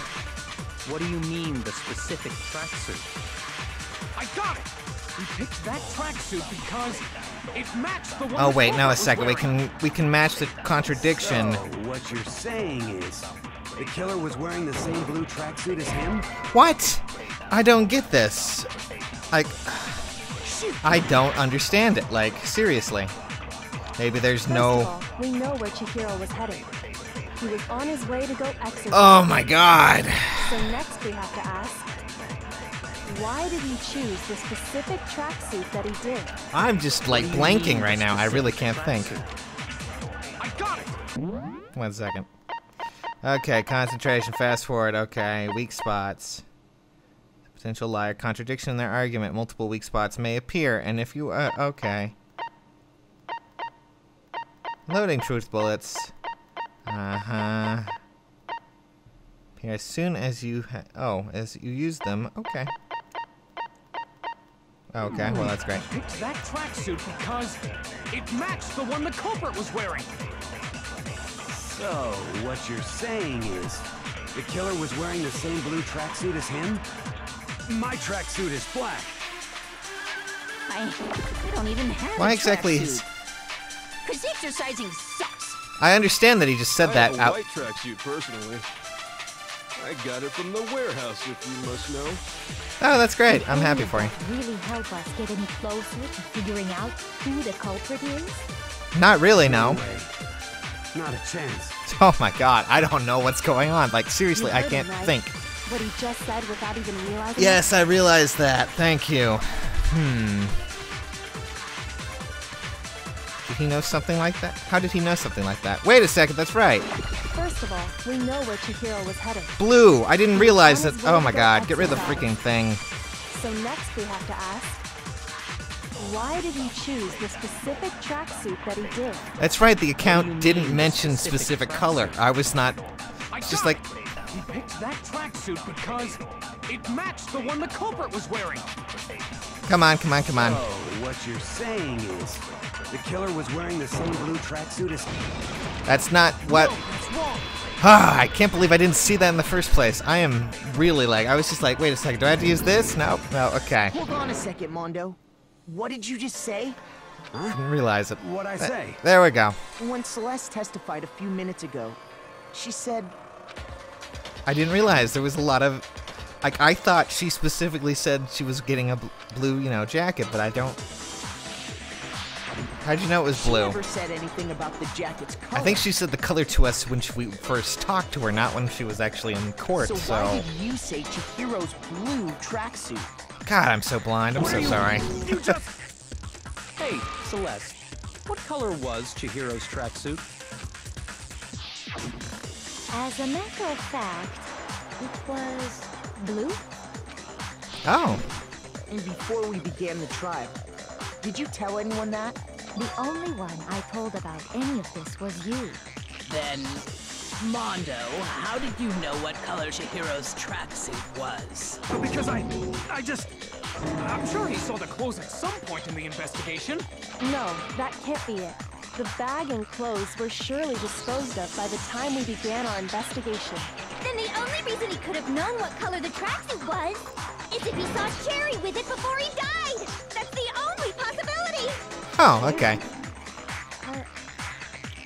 What do you mean, the specific tracksuit? I got it! He picked that tracksuit because it matched the one Oh the wait, no, a culprit was second. wearing. We can match the contradiction. So, what you're saying is, the killer was wearing the same blue tracksuit as him? What? I don't get this. Like, I don't understand it. Like, seriously. Maybe there's First no. of all, we know where Chihiro was heading. He was on his way to go exercise. Oh my god. So next we have to ask, why did he choose the specific tracksuit that he did? I'm just like blanking right now. I really can't think. I got it! 1 second. Okay, concentration. Fast forward. Okay, weak spots. Potential liar. Contradiction in their argument. Multiple weak spots may appear, and if you, okay. Loading truth bullets. Uh-huh. Here, as soon as you, as you use them, okay. Okay, well that's great. I picked that tracksuit because it matched the one the culprit was wearing. So, what you're saying is, the killer was wearing the same blue tracksuit as him? My tracksuit is black. I don't even have Why a exactly tracksuit. is... Because exercising sucks. I understand that he just said I that have a out. white tracksuit, personally. I got it from the warehouse, if you must know. Oh, that's great. Would I'm any happy of for you. that really help us get any closer to figuring out who the culprit is? Not really, no. Not a chance. Oh my god, I don't know what's going on. Like, seriously, You I heard can't him, right? think. What he just said without even realizing Yes, I realized that. Thank you. Did he know something like that? How did he know something like that? Wait a second, that's right. it? First of all, we know where Chihiro was headed. Blue! I didn't realize that. On his way Oh to my go god, get rid of the exercise. freaking thing. So next we have to ask, why did he choose the specific tracksuit that he did? That's right, the account didn't mention specific color. I was not. It's just like. He picked that tracksuit because it matched the one the culprit was wearing. Come on, come on, come on. So, what you're saying is, the killer was wearing the same blue tracksuit as... That's not what. No, that's wrong. Ah, I can't believe I didn't see that in the first place. I am really like. I was just like, wait a second, do I have to use this? No, no, okay. Hold on a second, Mondo. What did you just say? Didn't realize it. What'd I say? There we go. When Celeste testified a few minutes ago, she said... I didn't realize there was a lot of. Like, I thought she specifically said she was getting a blue, you know, jacket, but I don't. How'd you know it was She blue? never said anything about the jacket's color. I think she said the color to us when we first talked to her, not when she was actually in court, So so. why did you say Chihiro's blue tracksuit? God, I'm so blind. I'm so sorry. You just... Hey, Celeste, what color was Chihiro's tracksuit? As a matter of fact, it was blue. Oh. And before we began the trial, did you tell anyone that? The only one I told about any of this was you. Then, Mondo, how did you know what color Chihiro's tracksuit was? Because I'm sure he saw the clothes at some point in the investigation. No, that can't be it. The bag and clothes were surely disposed of by the time we began our investigation. Then the only reason he could have known what color the tracksuit was is if he saw Cherry with it before he died. That's the only possibility. Oh, okay.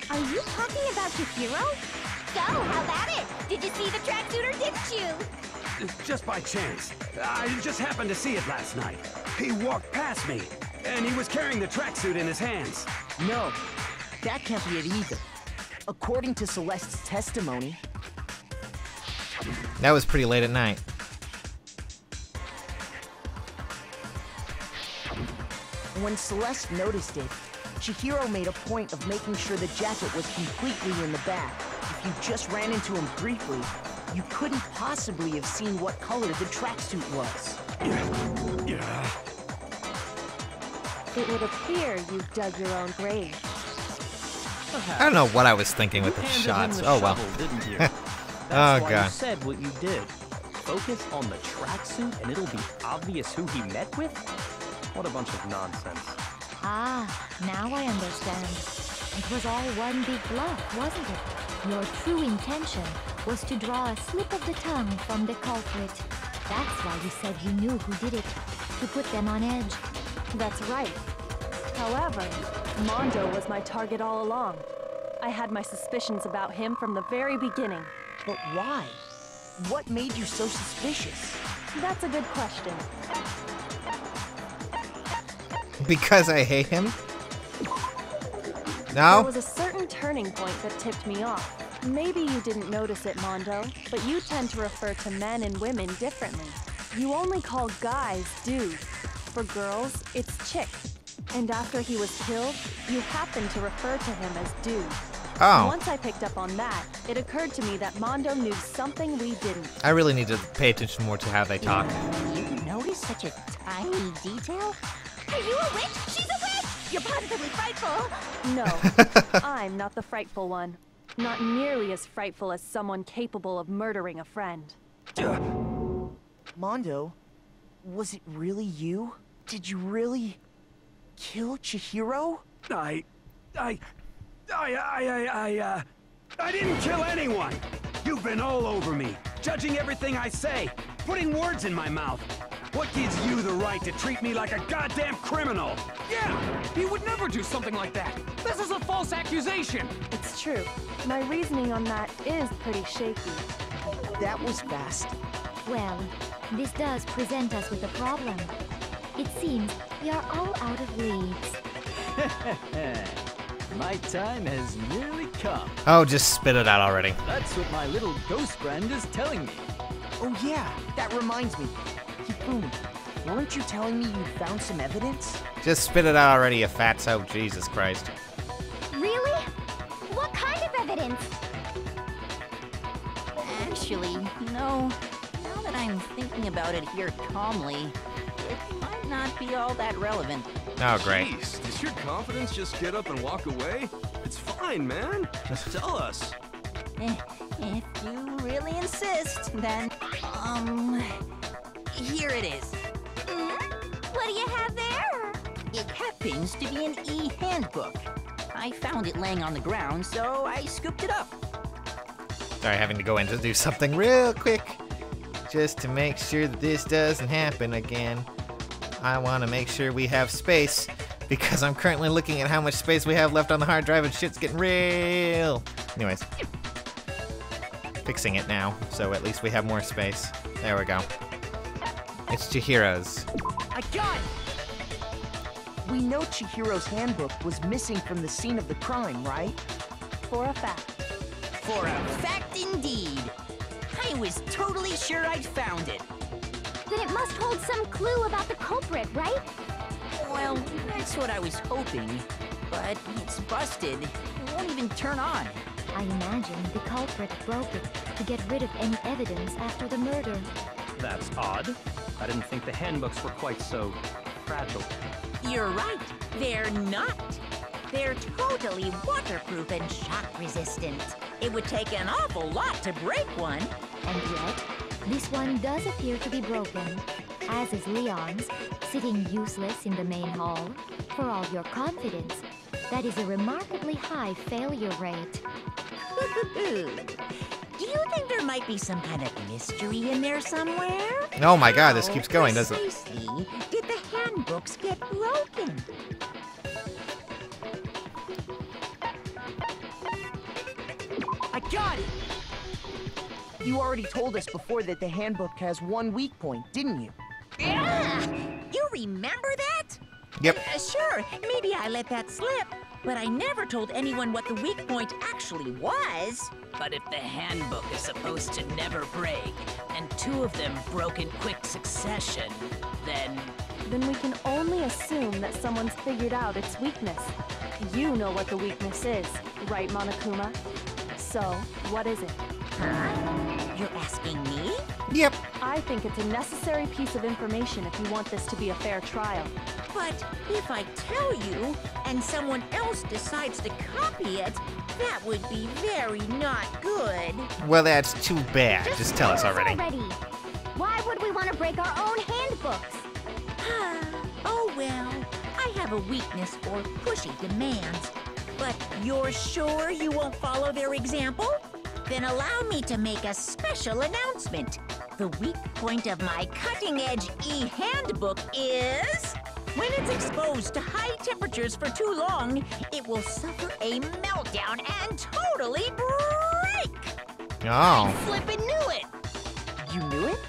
Are you talking about Chihiro? So, how about it? Did you see the tracksuit or didn't you? Just by chance. I just happened to see it last night. He walked past me, and he was carrying the tracksuit in his hands. No, that can't be it either. According to Celeste's testimony, That was pretty late at night. when Celeste noticed it, Chihiro made a point of making sure the jacket was completely in the bag. If you just ran into him briefly, you couldn't possibly have seen what color the tracksuit was. Yeah. It would appear you dug your own grave. I don't know what I was thinking with the Handed him shots. the Oh well. shovel, didn't you? Oh That's why god. you said what you did. Focus on the tracksuit and it'll be obvious who he met with? What a bunch of nonsense. Ah, now I understand. It was all one big bluff, wasn't it? Your true intention was to draw a slip of the tongue from the culprit. That's why you said you knew who did it, to put them on edge. That's right. However, Mondo was my target all along. I had my suspicions about him from the very beginning. But why? What made you so suspicious? That's a good question. Because I hate him? There No? was a certain turning point that tipped me off. Maybe you didn't notice it, Mondo, but you tend to refer to men and women differently. You only call guys dude. For girls, it's chick. And after he was killed, you happened to refer to him as dude. Oh. Once I picked up on that, it occurred to me that Mondo knew something we didn't. I really need to pay attention more to how they talk. You can notice such a tiny detail? Are you a witch? She's a witch! You're positively frightful! No, I'm not the frightful one. Not nearly as frightful as someone capable of murdering a friend. Mondo, was it really you? Did you really kill Chihiro? I didn't kill anyone! You've been all over me, judging everything I say, putting words in my mouth. What gives you the right to treat me like a goddamn criminal? Yeah! He would never do something like that! This is a false accusation! It's true. My reasoning on that is pretty shaky. That was fast. Well, this does present us with a problem. It seems we are all out of leads. My time has nearly come. Oh, just spit it out already. That's what my little ghost friend is telling me. Oh yeah, that reminds me. Hifumi, weren't you telling me you found some evidence? Just spit it out already, you fatso. Jesus Christ. Really? What kind of evidence? Actually, you know, now that I'm thinking about it here calmly, it might not be all that relevant. Oh, great. Jeez, does your confidence just get up and walk away? It's fine, man. Just tell us. If you really insist, then, here it is. What do you have there? It happens to be an e-handbook. I found it laying on the ground, so I scooped it up. Sorry, having to go in to do something real quick. Just to make sure that this doesn't happen again. I want to make sure we have space, because I'm currently looking at how much space we have left on the hard drive and shit's getting real. Anyways. Fixing it now, so at least we have more space. There we go. It's Chihiro's. I got it! We know Chihiro's handbook was missing from the scene of the crime, right? For a fact. For a fact indeed. I was totally sure I'd found it. Then it must hold some clue about the culprit, right? Well, that's what I was hoping. But it's busted. It won't even turn on. I imagine the culprit broke it to get rid of any evidence after the murder. That's odd. I didn't think the handbooks were quite so fragile. You're right. They're not. They're totally waterproof and shock resistant. It would take an awful lot to break one. And yet, this one does appear to be broken, as is Leon's, sitting useless in the main hall. For all your confidence, that is a remarkably high failure rate. Do you think there might be some kind of mystery in there somewhere? Oh my god, this keeps going, doesn't it? Precisely did the handbooks get broken? I got it! You already told us before that the handbook has one weak point, didn't you? Yeah! You remember that? Yep. Sure, maybe I let that slip, but I never told anyone what the weak point actually was. But if the handbook is supposed to never break, and two of them broke in quick succession, then we can only assume that someone's figured out its weakness. You know what the weakness is, right, Monokuma? So, what is it? Huh? You're asking me? Yep. I think it's a necessary piece of information if you want this to be a fair trial. But if I tell you, and someone else decides to copy it, that would be very not good. Well, that's too bad. Just tell us already. Why would we want to break our own handbooks? Oh well, I have a weakness for pushy demands. But you're sure you won't follow their example? Then allow me to make a special announcement. The weak point of my cutting-edge e-handbook is... when it's exposed to high temperatures for too long, it will suffer a meltdown and totally break! Oh. Flippin' knew it! You knew it?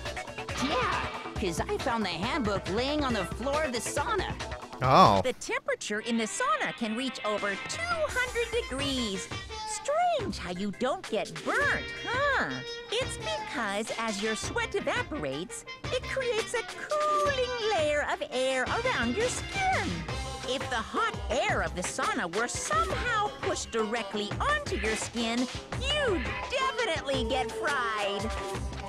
Yeah, because I found the handbook laying on the floor of the sauna. Oh. The temperature in the sauna can reach over 200 degrees. Strange how you don't get burnt, huh? It's because as your sweat evaporates, it creates a cooling layer of air around your skin. If the hot air of the sauna were somehow pushed directly onto your skin, you'd definitely get fried.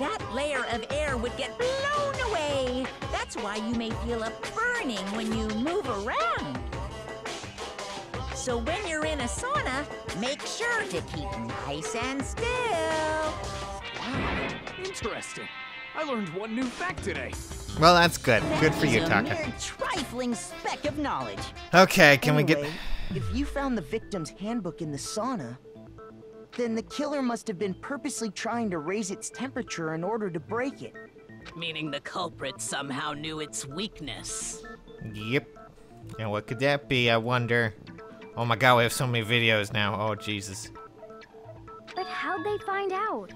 that layer of air would get blown away. That's why you may feel a burning when you move around. So when you're in a sauna, make sure to keep nice and still. Wow, interesting. I learned one new fact today. Well, that's good. Good for you, That is a Taka. mere trifling speck of knowledge. Okay, can we get... Anyway, if you found the victim's handbook in the sauna, then the killer must have been purposely trying to raise its temperature in order to break it. Meaning the culprit somehow knew its weakness. Yep. And what could that be, I wonder? Oh my god, we have so many videos now. Oh, Jesus. But how'd they find out?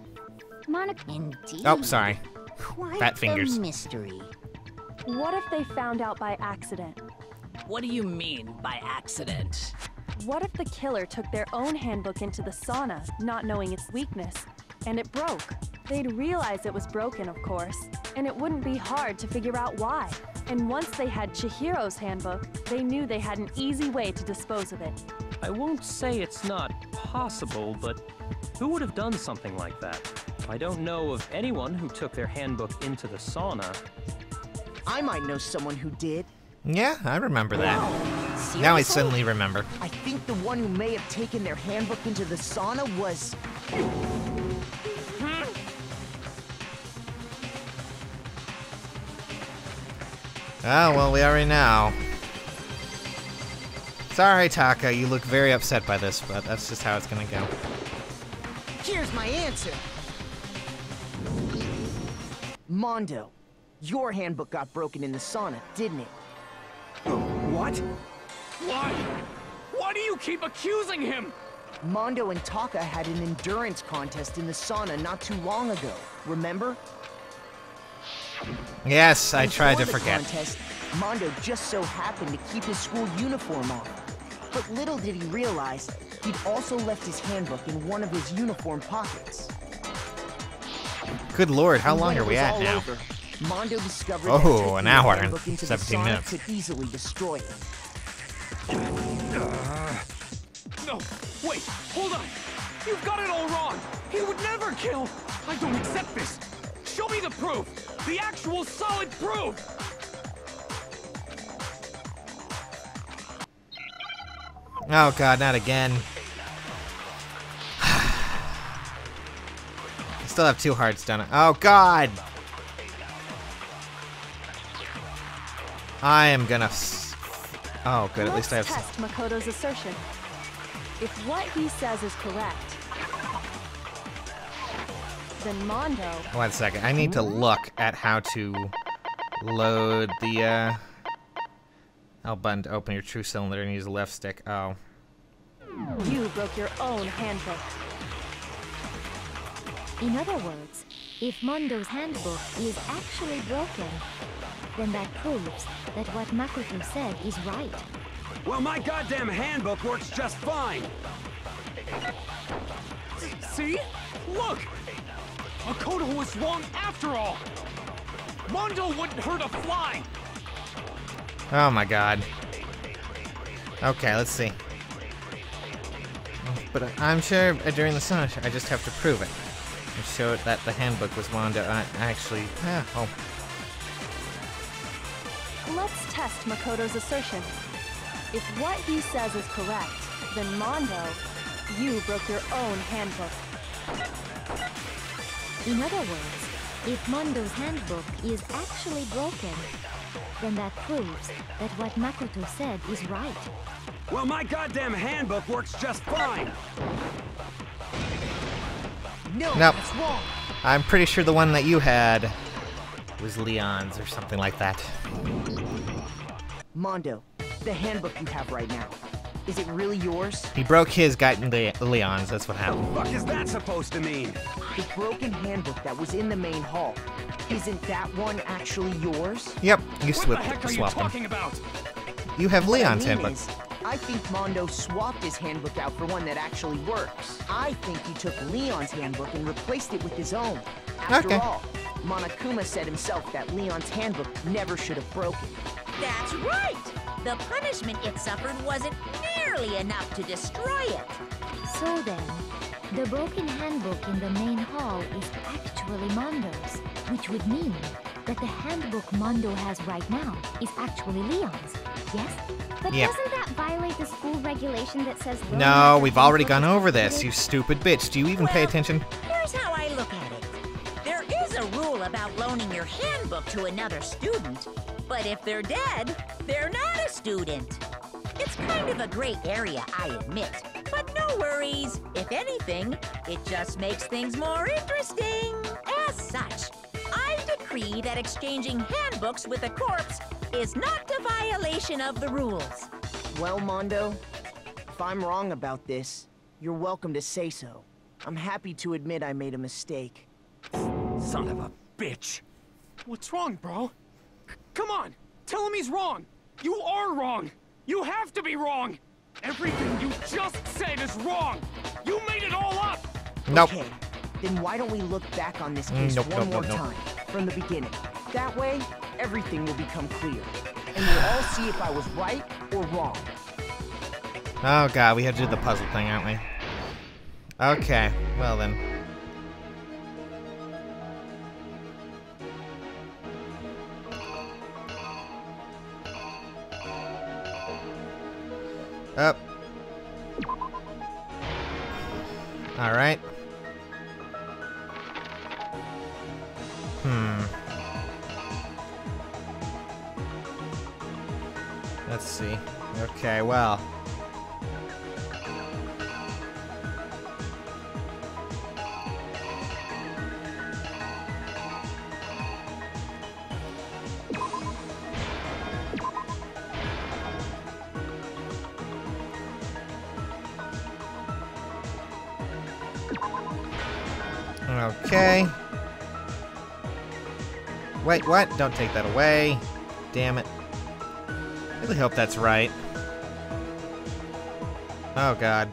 Monica. Indeed. Oh, sorry. Quite Fat fingers. the mystery. What if they found out by accident? What do you mean by accident? What if the killer took their own handbook into the sauna, not knowing its weakness, and it broke? They'd realize it was broken, of course, and it wouldn't be hard to figure out why. And once they had Chihiro's handbook, they knew they had an easy way to dispose of it. I won't say it's not possible, but who would have done something like that? I don't know of anyone who took their handbook into the sauna. I might know someone who did. Yeah, I remember that. Seriously? Now I suddenly remember. I think the one who may have taken their handbook into the sauna was... Oh, well, we already know. Sorry, Taka, you look very upset by this, but that's just how it's gonna go. Here's my answer. Mondo, your handbook got broken in the sauna, didn't it? What? Why? Why do you keep accusing him? Mondo and Taka had an endurance contest in the sauna not too long ago, remember? Yes, I And tried to for the forget. contest, Mondo just so happened to keep his school uniform on. But little did he realize, he'd also left his handbook in one of his uniform pockets. Good lord, how And long when are it we was at all now? over, Mondo discovered Oh, that taking an the hour and handbook into the 17 sauna minutes. could easily destroy it. No, wait, hold on. You've got it all wrong. He would never kill. I don't accept this. Show me the proof. The actual solid proof. Oh god, not again. I still have 2 hearts done. Oh god! I am gonna... Oh good, at least I have... Let's test Makoto's assertion. If what he says is correct, then Mondo... One second, I need to look at how to load the, L button to open your true cylinder and use the left stick. Oh. You broke your own handbook. In other words, if Mondo's handbook is actually broken, then that proves that what Makoto said is right. Well, my goddamn handbook works just fine. See? Look! Makoto was wrong after all. Mondo wouldn't hurt a fly. Oh my god. Okay, let's see. But I'm sure during the session I just have to prove it. And show it that the handbook was Mondo. Actually, oh. Let's test Makoto's assertion. If what he says is correct, then Mondo, you broke your own handbook. In other words, if Mondo's handbook is actually broken, then that proves that what Makoto said is right. Well, my goddamn handbook works just fine. No, Nope. that's wrong. I'm pretty sure the one that you had was Leon's or something like that. Mondo, the handbook you have right now, is it really yours? He broke his guy Leon's, that's what happened. What the fuck is that supposed to mean? The broken handbook that was in the main hall, isn't that one actually yours? Yep, you What the heck are you swapped them. talking about? You have What I Leon's mean handbook. is, I think Mondo swapped his handbook out for one that actually works. I think he took Leon's handbook and replaced it with his own. After Okay. all, Monokuma said himself that Leon's handbook never should have broken. That's right! The punishment it suffered wasn't nearly enough to destroy it. So then, The broken handbook in the main hall is actually Mondo's, which would mean that the handbook Mondo has right now is actually Leon's, yes? But Yep. doesn't that violate the school regulation that says... No, we've already gone over this, you stupid bitch. Do you even pay attention? Here's how I look at it. There is a rule about loaning your handbook to another student, but if they're dead, they're not a student. It's kind of a gray area, I admit. But no worries. If anything, it just makes things more interesting. As such, I decree that exchanging handbooks with a corpse is not a violation of the rules. Well, Mondo, if I'm wrong about this, you're welcome to say so. I'm happy to admit I made a mistake. Son of a bitch. What's wrong, bro? Come on, tell him he's wrong. You are wrong. You have to be wrong. Everything you just said is wrong. You made it all up. Nope. Okay, then why don't we look back on this case one more time, from the beginning. That way, everything will become clear. And we'll all see if I was right or wrong. Oh god, we have to do the puzzle thing, aren't we? Okay, well then. Up. Alright. Let's see. Okay, well. Okay. Wait, what? Don't take that away. Damn it. I really hope that's right. Oh, God.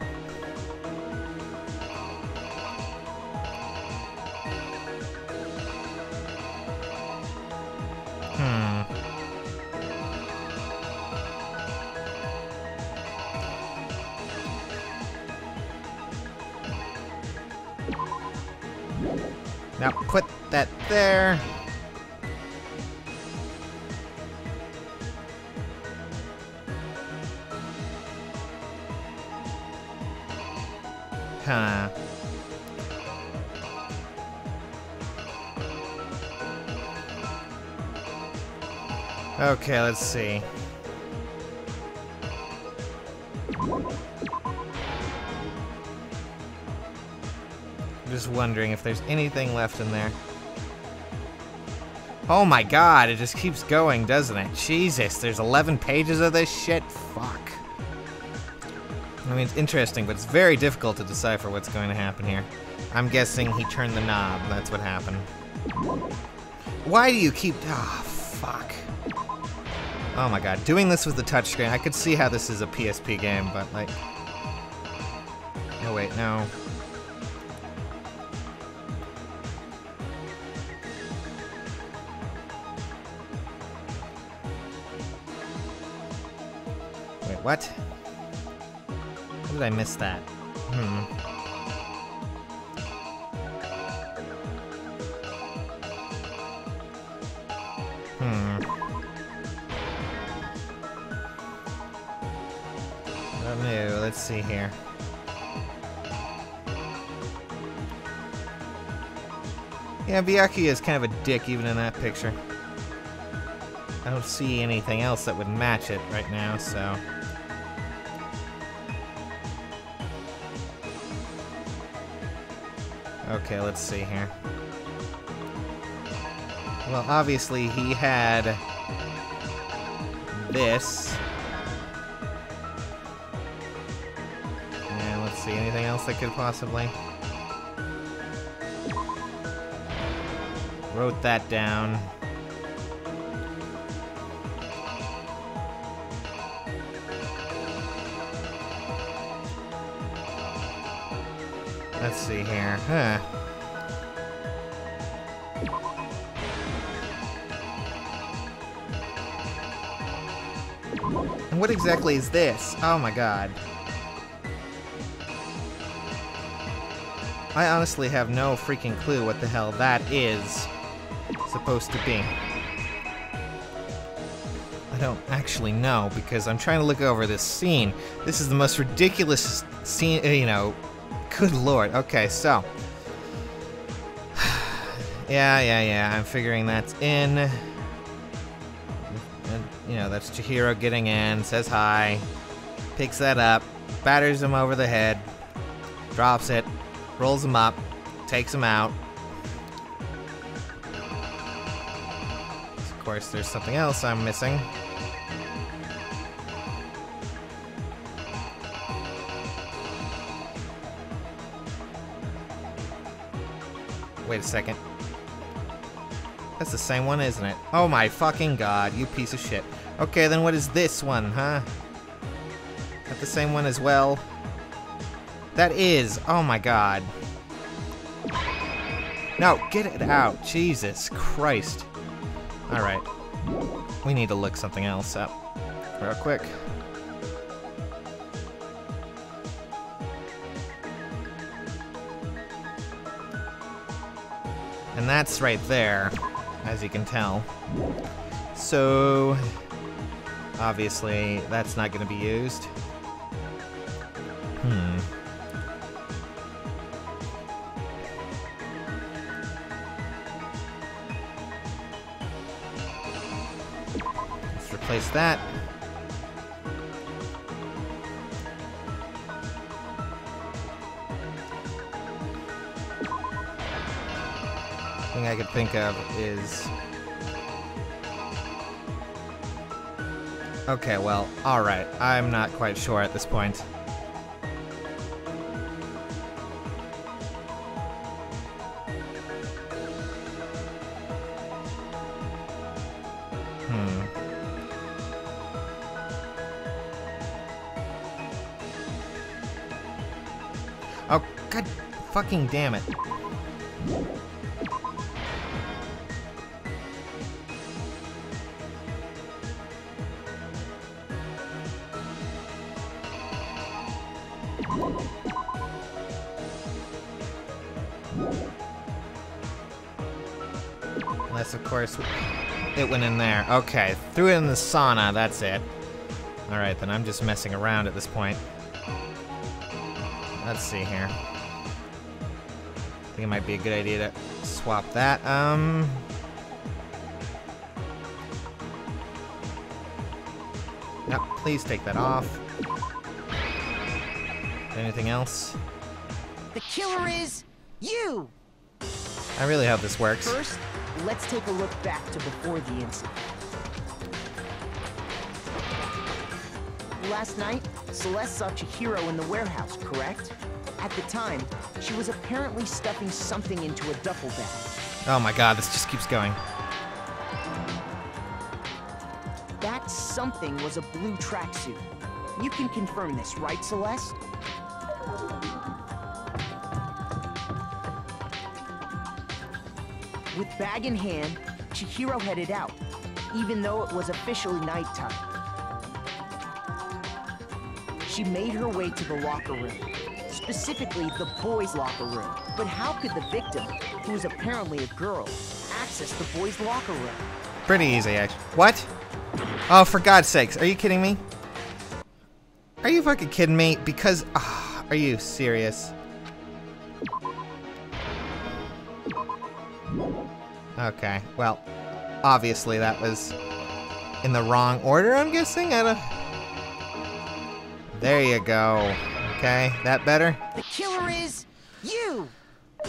Now put that there. Huh. Okay, let's see. Just wondering if there's anything left in there. Oh my god, it just keeps going, doesn't it? Jesus, there's 11 pages of this shit? Fuck. I mean, it's interesting, but it's very difficult to decipher what's going to happen here. I'm guessing he turned the knob, that's what happened. Why do you keep... Ah, fuck. Oh my god, doing this with the touchscreen, I could see how this is a PSP game, but like... No, wait, no. Wait, what? How did I miss that? No, let's see here. Yeah, Byakuya is kind of a dick even in that picture. I don't see anything else that would match it right now, so... Okay, let's see here. Well, obviously he had... this. And let's see, anything else that could possibly... Wrote that down. Let's see here. Huh. And what exactly is this? Oh my god. I honestly have no freaking clue what the hell that is supposed to be. I don't actually know, because I'm trying to look over this scene. This is the most ridiculous scene, you know. Good lord. Okay, so. Yeah, I'm figuring that's in. And, you know, that's Chihiro getting in, says hi, picks that up, batters him over the head, drops it, rolls him up, takes him out. Of course, there's something else I'm missing. Wait a second. That's the same one, isn't it? Oh my fucking god, you piece of shit. Okay, then what is this one, huh? That the same one as well? That is. Oh my god. No, get it out. Jesus Christ. Alright. We need to look something else up real quick. And that's right there, as you can tell. So, obviously, that's not going to be used. Let's replace that. Thing I could think of is... Okay, well, alright. I'm not quite sure at this point. Oh, god fucking damn it. Unless, of course, it went in there. Okay, threw it in the sauna, that's it. Alright, then I'm just messing around at this point. Let's see here. I think it might be a good idea to swap that. No, please take that off. Anything else? The killer is you! I really hope this works. First, let's take a look back to before the incident. Last night, Celeste saw Chihiro in the warehouse, correct? At the time, she was apparently stuffing something into a duffel bag. Oh my god, this just keeps going. That something was a blue tracksuit. You can confirm this, right, Celeste? With bag in hand, Chihiro headed out, even though it was officially nighttime. She made her way to the locker room, specifically the boys' locker room. But how could the victim, who is apparently a girl, access the boys' locker room? Pretty easy, actually. What? Oh, for God's sakes, are you kidding me? Are you fucking kidding me? Because, are you serious? Okay, well, obviously that was in the wrong order, I'm guessing? I don't... There you go. Okay, that better? The killer is you!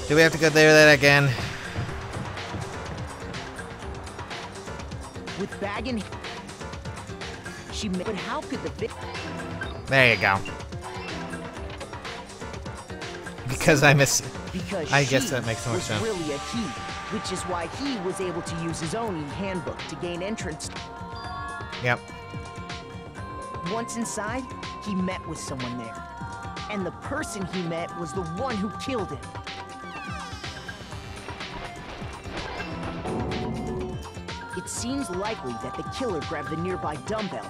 Do we have to go there that again? With bag in... She made... But how could the victim... There you go. Because I miss... Because I guess that makes more was sense. Really a he, which is why he was able to use his own e-handbook to gain entrance. Yep. Once inside, he met with someone there. And the person he met was the one who killed him. It seems likely that the killer grabbed the nearby dumbbell,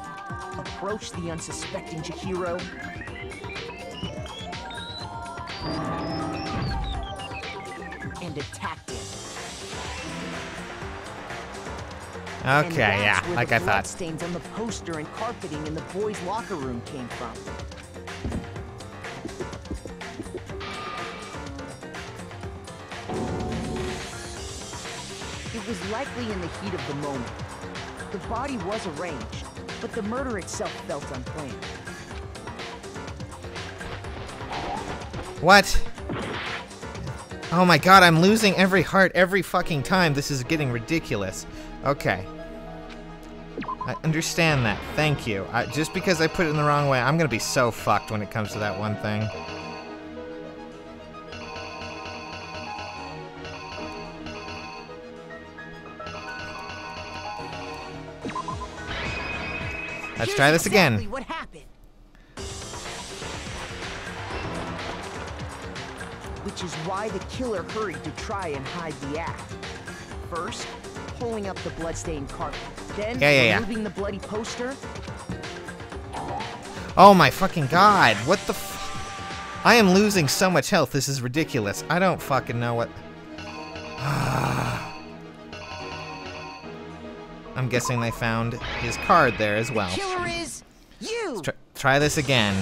approached the unsuspecting Chihiro, and attacked him. Okay, yeah, like I thought. Bloodstains on the poster and carpeting in the boys' locker room came from. It was likely in the heat of the moment. The body was arranged, but the murder itself felt unplanned. What? Oh my god, I'm losing every heart every fucking time. This is getting ridiculous. Okay. I understand that. Thank you. Just because I put it in the wrong way, I'm gonna be so fucked when it comes to that one thing. Let's try this again. What happened? Which is why the killer hurried to try and hide the act. First, pulling up the bloodstained carpet, then removing the bloody poster. Oh my fucking god! What the I am losing so much health. This is ridiculous. I don't fucking know what. I'm guessing they found his card there as well. The killer is you. Let's try this again.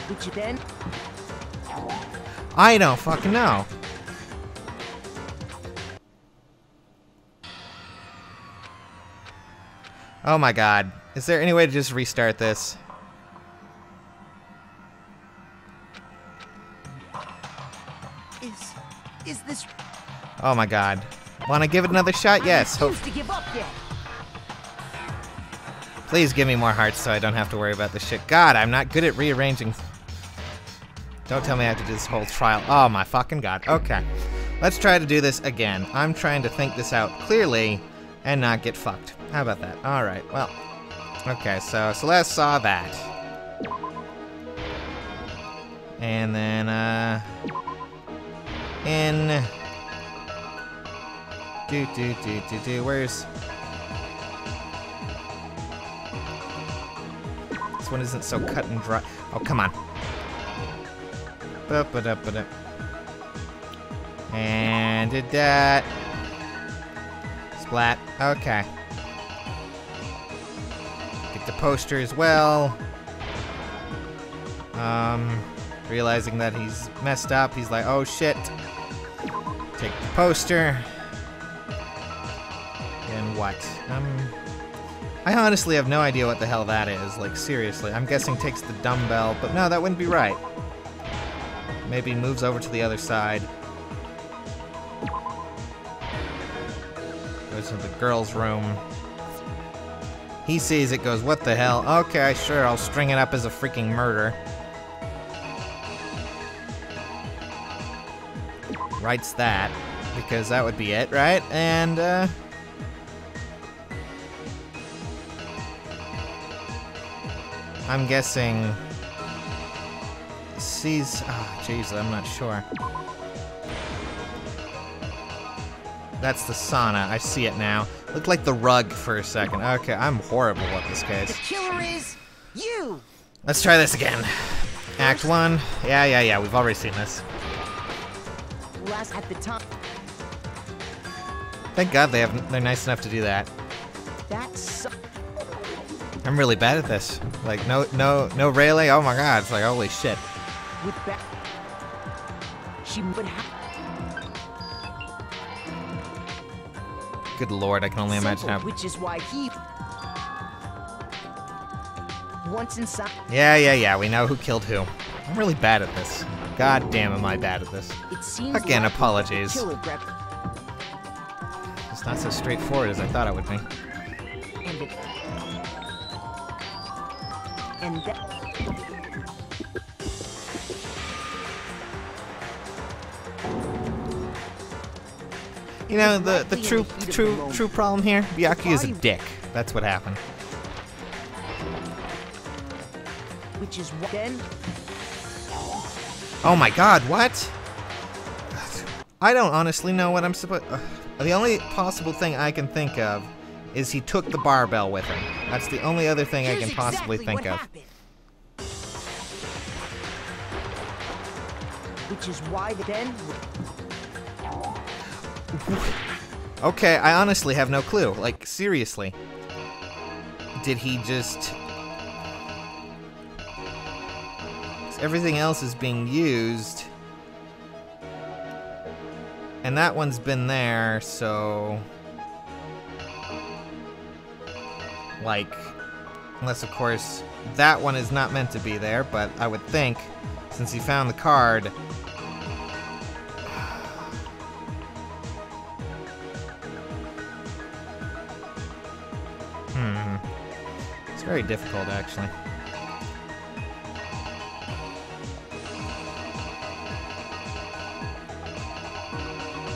Which then? I don't fucking know. Oh my god. Is there any way to just restart this? Is this? Oh my god. Wanna give it another shot? Yes. I refuse to give up yet. Please give me more hearts so I don't have to worry about this shit. God, I'm not good at rearranging. Don't tell me I have to do this whole trial. Oh my fucking god. Okay. Let's try to do this again. I'm trying to think this out clearly and not get fucked. How about that? Alright, well. Okay, so Celeste saw that. And then, in... Where's... This one isn't so cut and dry. Oh, come on. And did that. Splat. Okay. Get the poster as well. Realizing that he's messed up, he's like, oh shit. Take the poster. And what? I honestly have no idea what the hell that is. Like, seriously. I'm guessing takes the dumbbell, but no, that wouldn't be right. Maybe moves over to the other side. Goes to the girls' room. He sees it, goes, what the hell? Okay, sure, I'll string it up as a freaking murder. Writes that, because that would be it, right? And, I'm guessing... sees... oh, jeez, I'm not sure. That's the sauna. I see it now. Looked like the rug for a second. Okay, I'm horrible at this case. The killer is you. Let's try this again. Act 1. Yeah. We've already seen this. Last at the top. Thank God they're nice enough to do that. That's. I'm really bad at this. Like no Rayleigh. Oh my God! It's like holy shit. With that, she would have. Good Lord, I can only imagine how. Which is why he. Once inside. Yeah. We know who killed who. I'm really bad at this. God damn, am I bad at this. It seems again, like apologies. It's not so straightforward as I thought it would be. And that. You know, the true problem here, Byakuya is a dick. That's what happened. Which is what then? Oh my God, what? I don't honestly know what I'm supposed. The only possible thing I can think of is he took the barbell with him. That's the only other thing I can possibly think of. Which is why then... Okay, I honestly have no clue. Like, seriously. Did he just... Everything else is being used. And that one's been there, so... Like... Unless, of course, that one is not meant to be there, but I would think, since he found the card... It's very difficult, actually.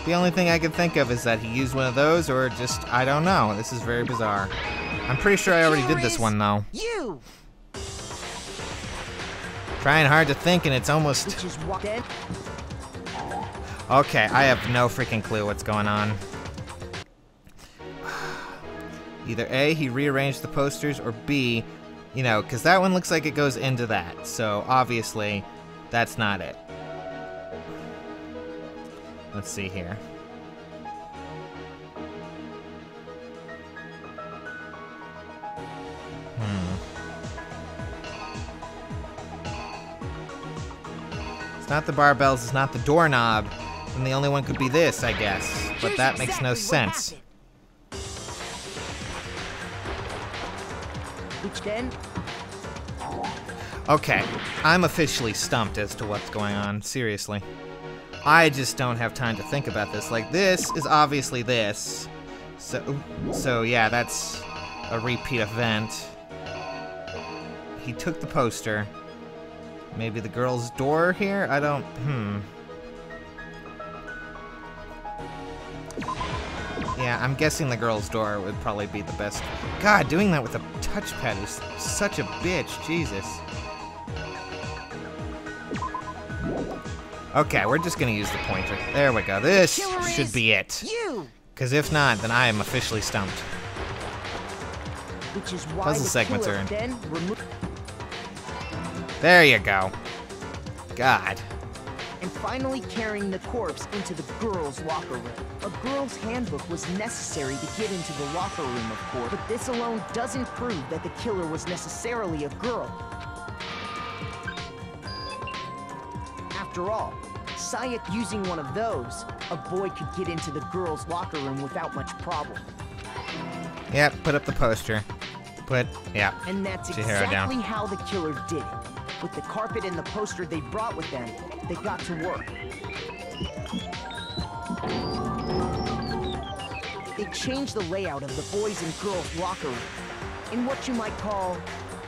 The only thing I can think of is that he used one of those, or just, I don't know. This is very bizarre. I'm pretty sure I already did this one, though. You. Trying hard to think, and it's almost... Okay, I have no freaking clue what's going on. Either A, he rearranged the posters, or B, you know, because that one looks like it goes into that. So, obviously, that's not it. Let's see here. It's not the barbells, it's not the doorknob. And the only one could be this, I guess. But that makes no sense. Which then? Okay, I'm officially stumped as to what's going on, seriously. I just don't have time to think about this. Like, this is obviously this. So yeah, that's a repeat event. He took the poster. Maybe the girl's door here? I don't... Yeah, I'm guessing the girl's door would probably be the best. God, doing that with a touchpad is such a bitch. Jesus. Okay, we're just gonna use the pointer. There we go. This should be it. Because if not, then I am officially stumped. Which is why Puzzle the segments killer are in. then There you go. God. and finally carrying the corpse into the girls' locker room. A girl's handbook was necessary to get into the locker room, of course, but this alone doesn't prove that the killer was necessarily a girl. After all, Sayek using one of those, a boy could get into the girls' locker room without much problem. Yep, put up the poster. Yeah. And that's Chihiro exactly down. how the killer did it. With the carpet and the poster they brought with them, they got to work. They changed the layout of the boys' and girls' locker room in what you might call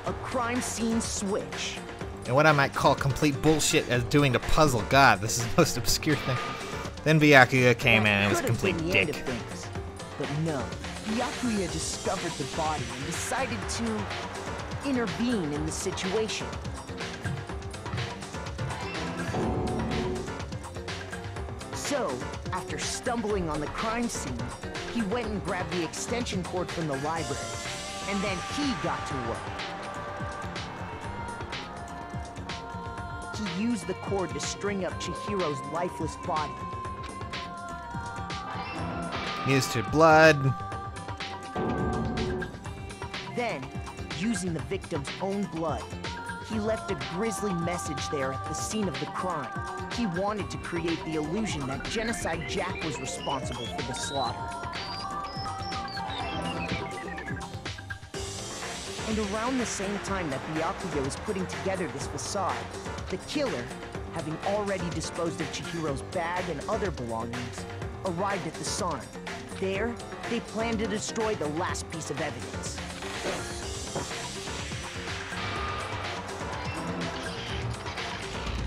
a crime scene switch. And what I might call complete bullshit as doing the puzzle. God, this is the most obscure thing. Then Byakuya came in and it was a Could have complete been the end dick. of things, but no. Byakuya discovered the body and decided to intervene in the situation. So, after stumbling on the crime scene, he went and grabbed the extension cord from the library, and then he got to work. He used the cord to string up Chihiro's lifeless body. Used her blood. Then, using the victim's own blood, he left a grisly message there at the scene of the crime. He wanted to create the illusion that Genocide Jack was responsible for the slaughter. And around the same time that Byakuya was putting together this facade, the killer, having already disposed of Chihiro's bag and other belongings, arrived at the sauna. There, they planned to destroy the last piece of evidence.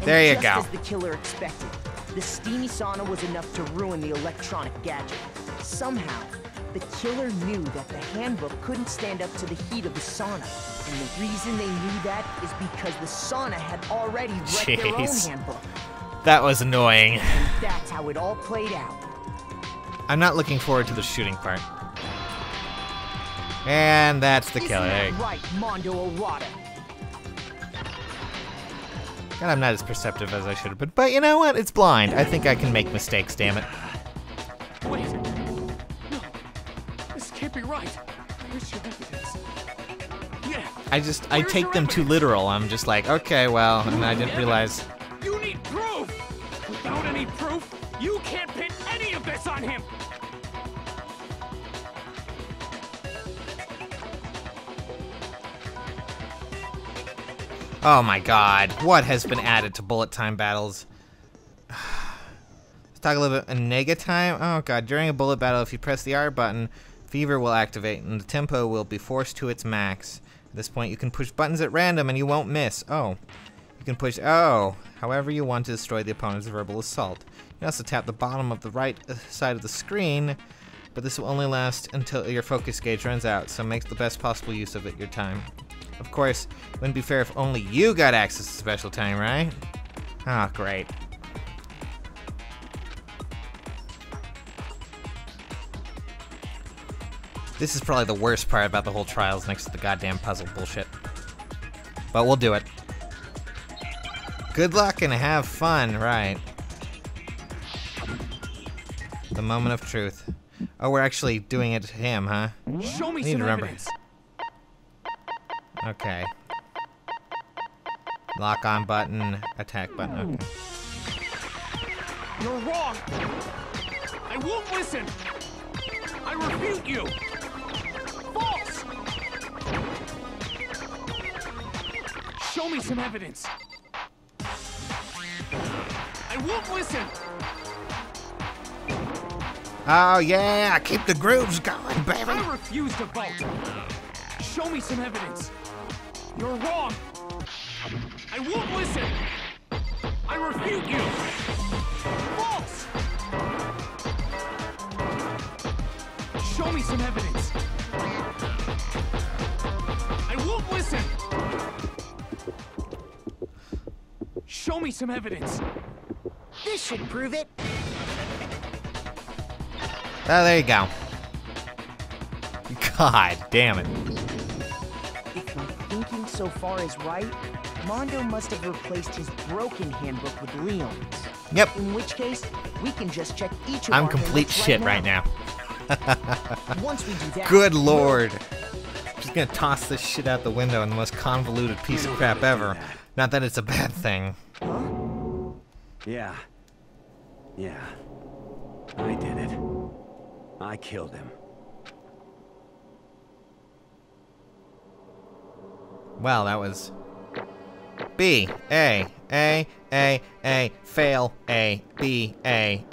There you just go. As the killer expected, the steamy sauna was enough to ruin the electronic gadget. Somehow, the killer knew that the handbook couldn't stand up to the heat of the sauna. And the reason they knew that is because the sauna had already wrecked their own Jeez. handbook. That was annoying. And that's how it all played out. I'm not looking forward to the shooting part. And that's the killer. Isn't that right, Mondo Owada? God, I'm not as perceptive as I should have been. But you know what? It's blind. I think I can make mistakes, damn it. Wait. No. This can't be right. Where's your evidence? Yeah. I take them too literal. I'm just like, okay, well, and I didn't realize. You need proof! Without any proof, you can't pin any of this on him! Oh my god, what has been added to bullet time battles? Let's talk a little bit of nega time. Oh god, during a bullet battle, if you press the R button, fever will activate and the tempo will be forced to its max. At this point, you can push buttons at random and you won't miss. Oh. You can push however you want to destroy the opponent's verbal assault. You can also tap the bottom of the right side of the screen, but this will only last until your focus gauge runs out, so make the best possible use of it your time. Of course, it wouldn't be fair if only you got access to special time, right? Ah, great. This is probably the worst part about the whole trials next to the goddamn puzzle bullshit. But we'll do it. Good luck and have fun, right. The moment of truth. Oh, we're actually doing it to him, huh? Show me some evidence. Okay. Lock on button, attack button, okay. You're wrong! I won't listen! I refute you! False! Show me some evidence! I won't listen! Oh yeah, keep the grooves going, baby! I refuse to vote! Show me some evidence! You're wrong! I won't listen! I refute you! False! Show me some evidence! I won't listen! Show me some evidence! This should prove it. Oh, there you go. God damn it. If my thinking so far is right, Mondo must have replaced his broken handbook with Leon's. Yep. In which case, we can just check each of I'm our complete handbooks shit right now. Once we do that, Good lord. I'm just gonna toss this shit out the window in the most convoluted piece of crap ever. Not that it's a bad thing. Yeah. Yeah. I did it. I killed him. Well, that was B, A, fail, A, B, A.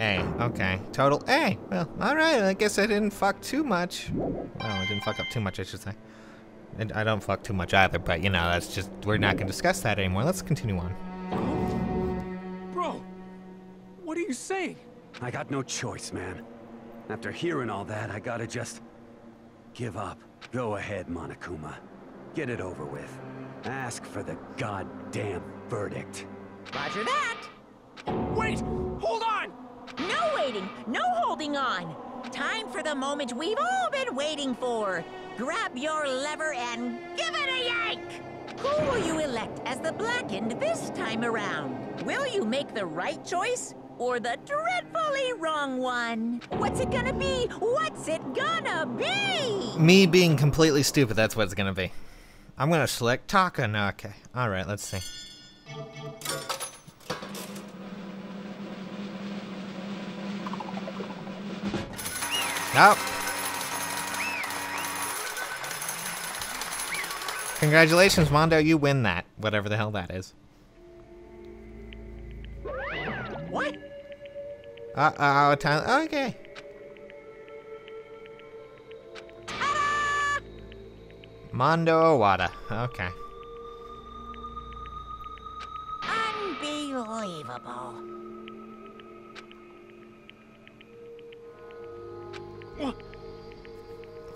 Okay, total A. Well, alright, I guess I didn't fuck too much. Well, I didn't fuck up too much, I should say. And I don't fuck too much either, but you know, that's just, we're not gonna discuss that anymore. Let's continue on. Bro, what are you saying? I got no choice, man. After hearing all that, I gotta just give up. Go ahead, Monokuma. Get it over with. Ask for the goddamn verdict. Roger that. Wait! Hold on! No waiting, no holding on. Time for the moment we've all been waiting for. Grab your lever and give it a yank! Who will you elect as the Blackened this time around? Will you make the right choice or the dreadfully wrong one? What's it gonna be? What's it gonna be? Me being completely stupid, that's what it's gonna be. I'm gonna select Taka. No, okay. Alright, let's see. Nope. Congratulations, Mondo, you win that. Whatever the hell that is. What? Okay. Mondo Owada. Okay. Unbelievable.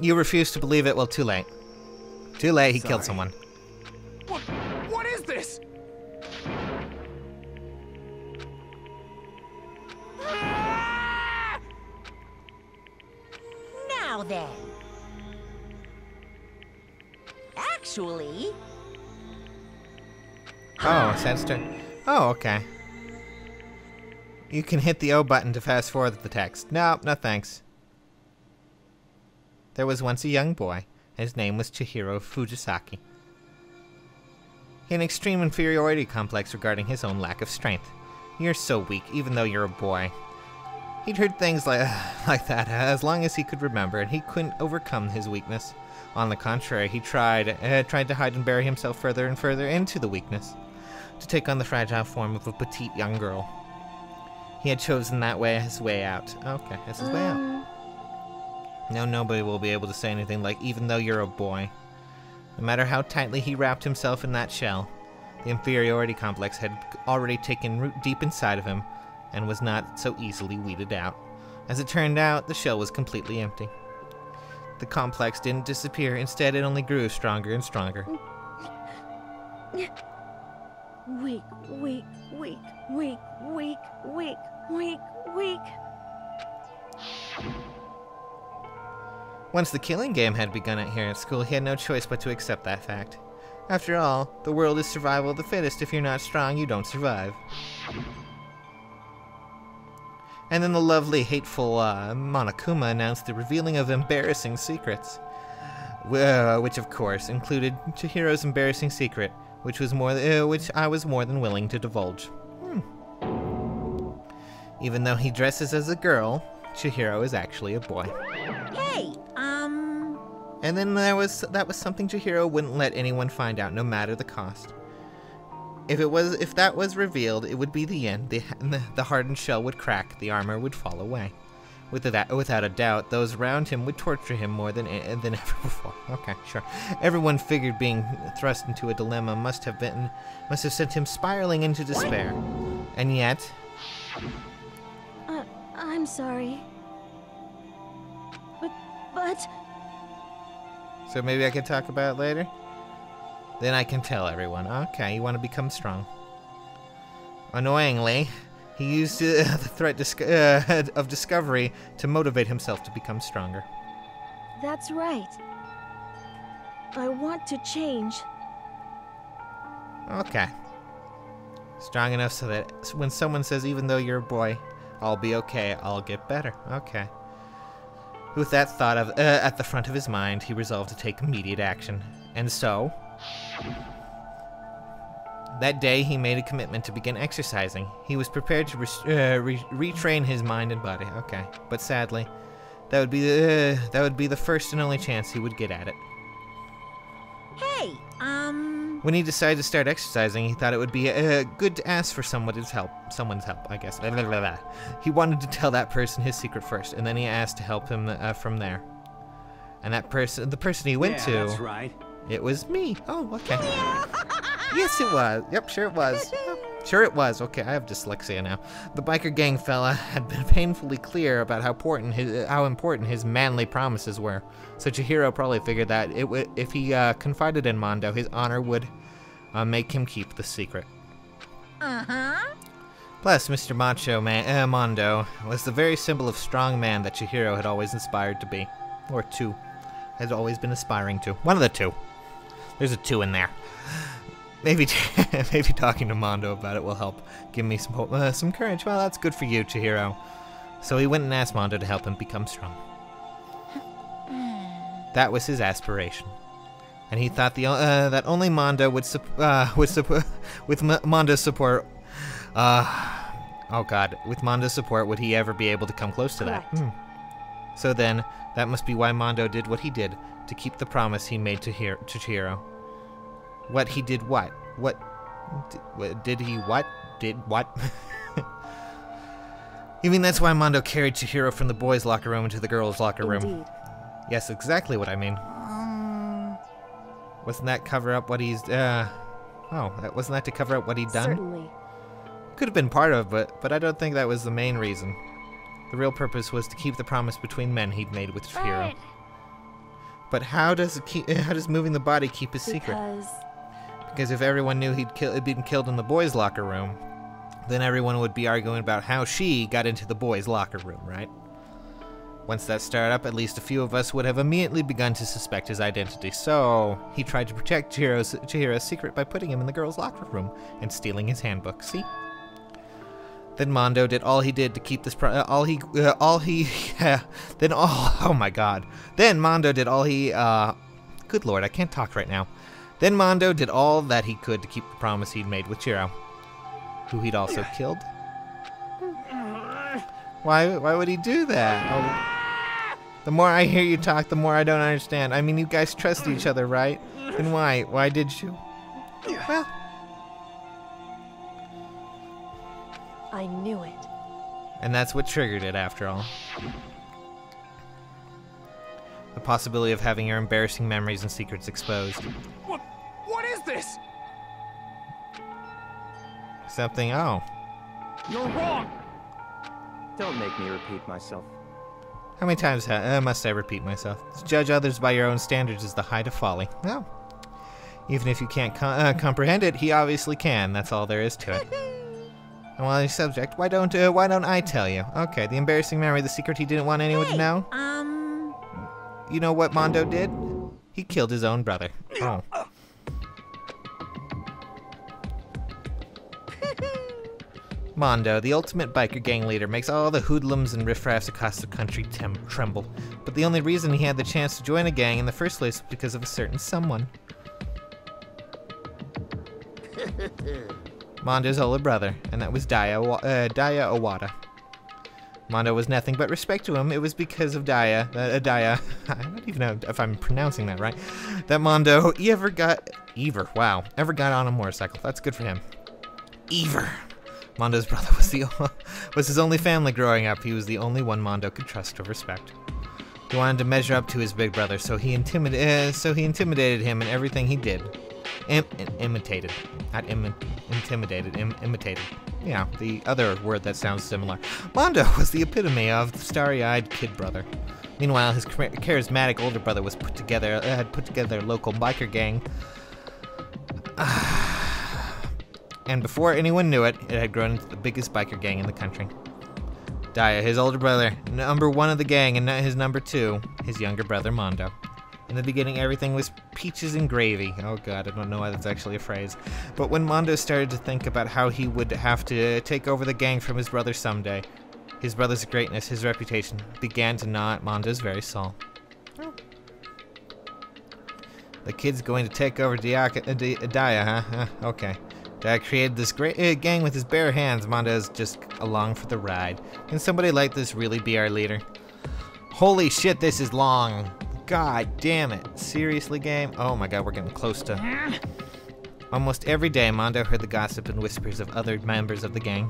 You refuse to believe it? Well, too late. Too late, he killed someone. What is this? Now then. Actually... Oh, Sandster. Oh, okay. You can hit the O button to fast forward the text. No, no thanks. There was once a young boy. His name was Chihiro Fujisaki. He had an extreme inferiority complex regarding his own lack of strength. You're so weak, even though you're a boy. He'd heard things like that as long as he could remember, and he couldn't overcome his weakness. On the contrary, he tried to hide and bury himself further and further into the weakness, to take on the fragile form of a petite young girl. He had chosen that way as his way out. Okay, that's his way out. No, nobody will be able to say anything like, even though you're a boy. No matter how tightly he wrapped himself in that shell, the inferiority complex had already taken root deep inside of him and was not so easily weeded out. As it turned out, the shell was completely empty. The complex didn't disappear, instead it only grew stronger and stronger. Weak, weak, weak, weak, weak, weak, weak, weak. Once the killing game had begun here at school, he had no choice but to accept that fact. After all, the world is survival of the fittest. If you're not strong, you don't survive. And then the lovely, hateful Monokuma announced the revealing of embarrassing secrets. Which, of course, included Chihiro's embarrassing secret, which I was more than willing to divulge. Even though he dresses as a girl, Chihiro is actually a boy. Hey, And then that was something Chihiro wouldn't let anyone find out, no matter the cost. If that was revealed, it would be the end. The hardened shell would crack, the armor would fall away. Without a doubt, those around him would torture him more than ever before. Okay, sure. Everyone figured being thrust into a dilemma must have sent him spiraling into despair. And yet... I'm sorry. But... So maybe I can talk about it later? Then I can tell everyone. Okay, you want to become strong. Annoyingly, he used the threat of discovery to motivate himself to become stronger. That's right. I want to change. Okay. Strong enough so that when someone says, even though you're a boy, I'll be okay, I'll get better. Okay. With that thought at the front of his mind, he resolved to take immediate action. And so... that day, he made a commitment to begin exercising. He was prepared to retrain his mind and body. Okay. But sadly, that would be the first and only chance he would get at it. Hey, When he decided to start exercising, he thought it would be good to ask for someone's help, I guess. He wanted to tell that person his secret first, and then he asked to help him from there. And the person he went to... that's right. It was me. Oh, okay. Yes, it was. Yep, sure it was. Sure it was. Okay, I have dyslexia now. The biker gang fella had been painfully clear about how important his manly promises were. So Chihiro probably figured that if he confided in Mondo, his honor would make him keep the secret. Plus, Mr. Macho Mondo was the very symbol of strong man that Chihiro had always inspired to be. Or two. Had always been aspiring to. One of the two. There's a two in there. Maybe talking to Mondo about it will help give me some courage. Well, that's good for you, Chihiro. So he went and asked Mondo to help him become strong. That was his aspiration, and he thought that only Mondo with Mondo's support. Oh God, with Mondo's support, would he ever be able to come close to that? So then, that must be why Mondo did what he did to keep the promise he made to Chihiro. What he did what? Did he what? Did what? You mean that's why Mondo carried Chihiro from the boys' locker room into the girls' locker room? Indeed. Yes, exactly what I mean. Wasn't that cover up what he's, wasn't that to cover up what he'd done? Certainly. Could have been part of it, but I don't think that was the main reason. The real purpose was to keep the promise between men he'd made with Chihiro. But how does moving the body keep his secret? Because if everyone knew he'd been killed in the boys' locker room, then everyone would be arguing about how she got into the boys' locker room, right? Once that started up, at least a few of us would have immediately begun to suspect his identity, so he tried to protect Chihiro's secret by putting him in the girls' locker room and stealing his handbook. See? Then Mondo did all he did to keep this Then Mondo did all he, good lord, I can't talk right now. Then Mondo did all that he could to keep the promise he'd made with Chihiro, who he'd also killed. Why would he do that? Oh. The more I hear you talk, the more I don't understand. I mean, you guys trust each other, right? Then why? Why did you? Well, I knew it. and that's what triggered it, after all. The possibility of having your embarrassing memories and secrets exposed. What is this? Something, oh. You're wrong! Don't make me repeat myself. How many times must I repeat myself? To judge others by your own standards is the height of folly. Well, even if you can't comprehend it, he obviously can. That's all there is to it. And while he's subject, why don't I tell you? Okay, the embarrassing memory, the secret he didn't want anyone to know. You know what Mondo did? He killed his own brother. Oh. Mondo, the ultimate biker gang leader, makes all the hoodlums and riffraffs across the country tremble. But the only reason he had the chance to join a gang in the first place was because of a certain someone. Mondo's older brother, and that was Daya Owada. Mondo was nothing but respect to him. It was because of Daya, I don't even know if I'm pronouncing that right, that Mondo ever got on a motorcycle. That's good for him. Mondo's brother was his only family growing up. He was the only one Mondo could trust or respect. He wanted to measure up to his big brother, so he intimidated him in everything he did. Imitated. Not intimidated, imitated. Yeah, the other word that sounds similar. Mondo was the epitome of the starry-eyed kid brother. Meanwhile, his charismatic older brother had put together a local biker gang. And before anyone knew it, it had grown into the biggest biker gang in the country. Daya, his older brother, number one of the gang, and his number two, his younger brother Mondo. In the beginning, everything was peaches and gravy. Oh god, I don't know why that's actually a phrase. But when Mondo started to think about how he would have to take over the gang from his brother someday, his brother's greatness, his reputation, began to gnaw at Mondo's very soul. Oh. The kid's going to take over Daya, huh? Okay. Daya created this great gang with his bare hands. Mondo's just along for the ride. Can somebody like this really be our leader? Holy shit, this is long. God damn it. Seriously, game? Oh my god, we're getting close to... Almost every day, Mondo heard the gossip and whispers of other members of the gang,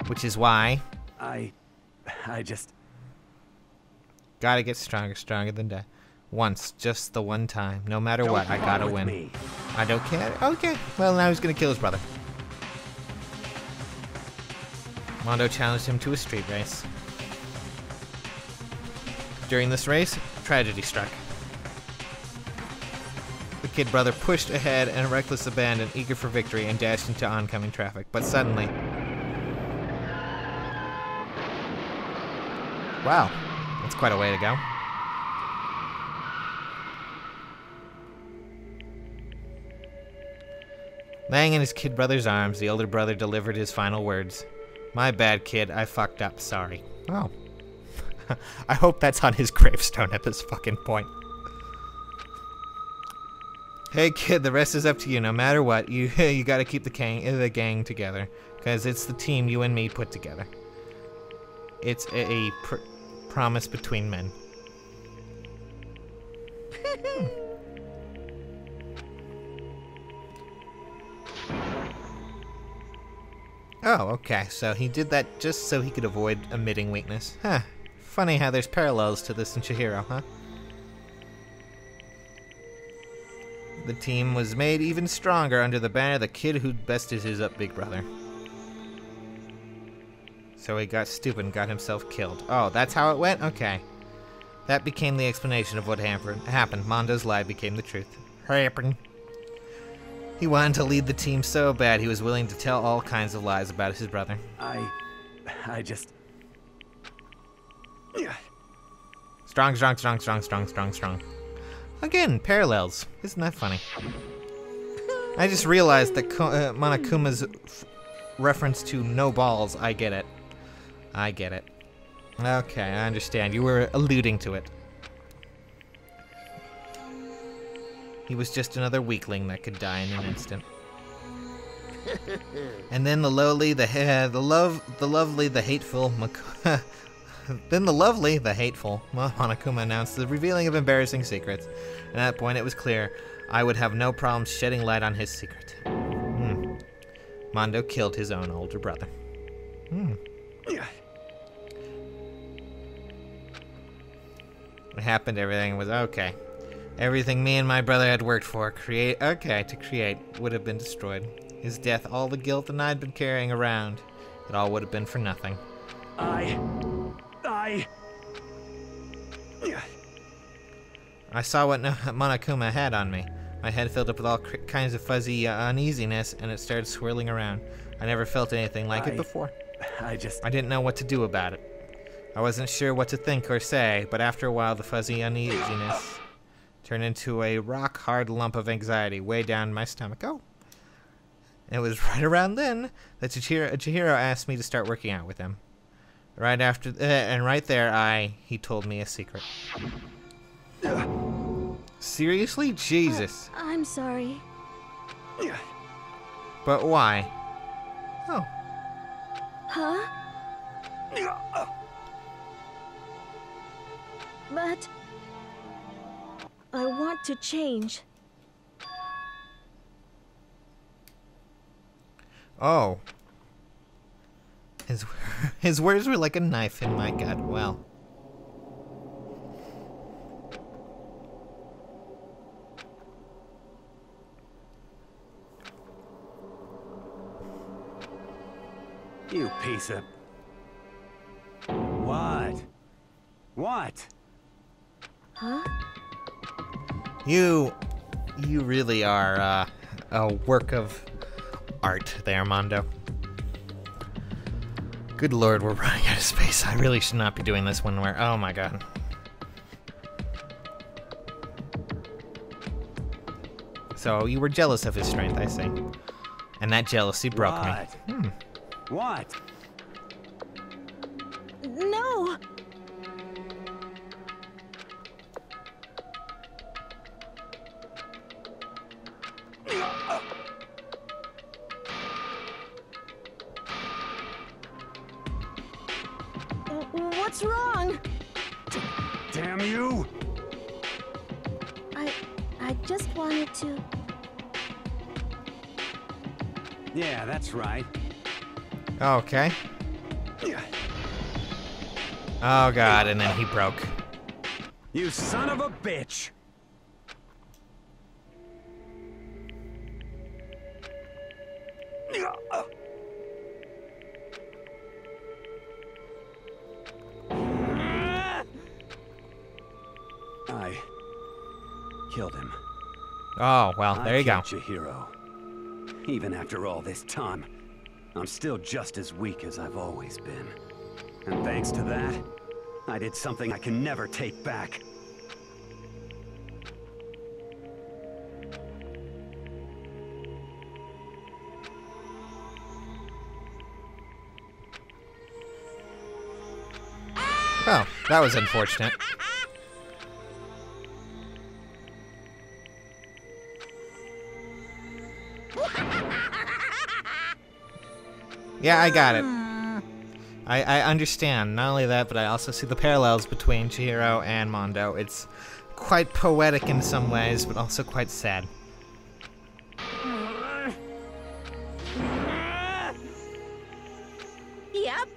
which is why... I just... Gotta get stronger than that. Once, just the one time. No matter what, I gotta win. I don't care. Okay, well now he's gonna kill his brother. Mondo challenged him to a street race. During this race, tragedy struck. The kid brother pushed ahead in reckless abandon, eager for victory, and dashed into oncoming traffic. But suddenly... Wow, that's quite a way to go. Laying in his kid brother's arms, the older brother delivered his final words. My bad, kid. I fucked up. Sorry. Oh. I hope that's on his gravestone at this fucking point. Hey kid, the rest is up to you. No matter what, you gotta keep the gang together, because it's the team you and me put together. It's a promise between men. Oh, okay. So he did that just so he could avoid emitting weakness. Huh. Funny how there's parallels to this in Chihiro, huh? The team was made even stronger under the banner of the kid who'd bested his big brother. So he got stupid and got himself killed. Oh, that's how it went? Okay. That became the explanation of what happened. Mondo's lie became the truth. Happened. He wanted to lead the team so bad he was willing to tell all kinds of lies about his brother. I just... Strong, strong, strong, strong, strong, strong, strong. Again, parallels. Isn't that funny? I just realized that Monokuma's reference to no balls. I get it. I get it. Okay, I understand. You were alluding to it. He was just another weakling that could die in an instant. And then the lowly, the lovely, the hateful Monokuma announced the revealing of embarrassing secrets. At that point, it was clear I would have no problem shedding light on his secret. Mondo killed his own older brother. What happened? Everything was okay. Everything me and my brother had worked for, to create, would have been destroyed. His death, all the guilt that I'd been carrying around, it all would have been for nothing. I saw what Monokuma had on me. My head filled up with all kinds of fuzzy uneasiness, and it started swirling around. I never felt anything like it before. I didn't know what to do about it. I wasn't sure what to think or say, but after a while the fuzzy uneasiness turned into a rock-hard lump of anxiety way down my stomach. Oh. And it was right around then that Chihiro asked me to start working out with him. Right after, and right there, he told me a secret. Seriously? Jesus. I'm sorry. But why? Oh. Huh? But I want to change. Oh. His words were like a knife in my gut. Well. You piece of... What? What? Huh? You really are a work of art there, Mondo. Good lord, we're running out of space. I really should not be doing this when we're... Oh my god. So you were jealous of his strength, I see. And that jealousy broke me. What? No! What's wrong? Damn you! I just wanted to... Yeah, that's right. Okay. Oh god, and then he broke. You son of a bitch! I killed him. Oh, well, there you go. Chihiro. Even after all this time, I'm still just as weak as I've always been. And thanks to that, I did something I can never take back. Oh, that was unfortunate. Yeah, I got it. I understand. Not only that, but I also see the parallels between Chihiro and Mondo. It's quite poetic in some ways, but also quite sad. Yep.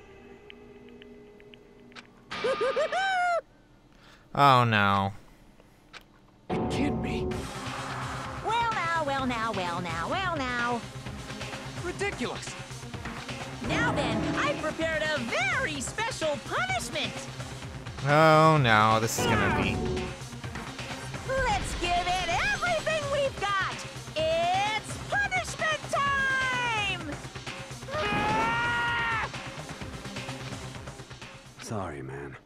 Oh no. It can't be. Well now, well now, well now, well now. Ridiculous. Now then, I've prepared a very special punishment. Oh no, this is gonna be... Let's give it everything we've got. It's punishment time! Sorry, man.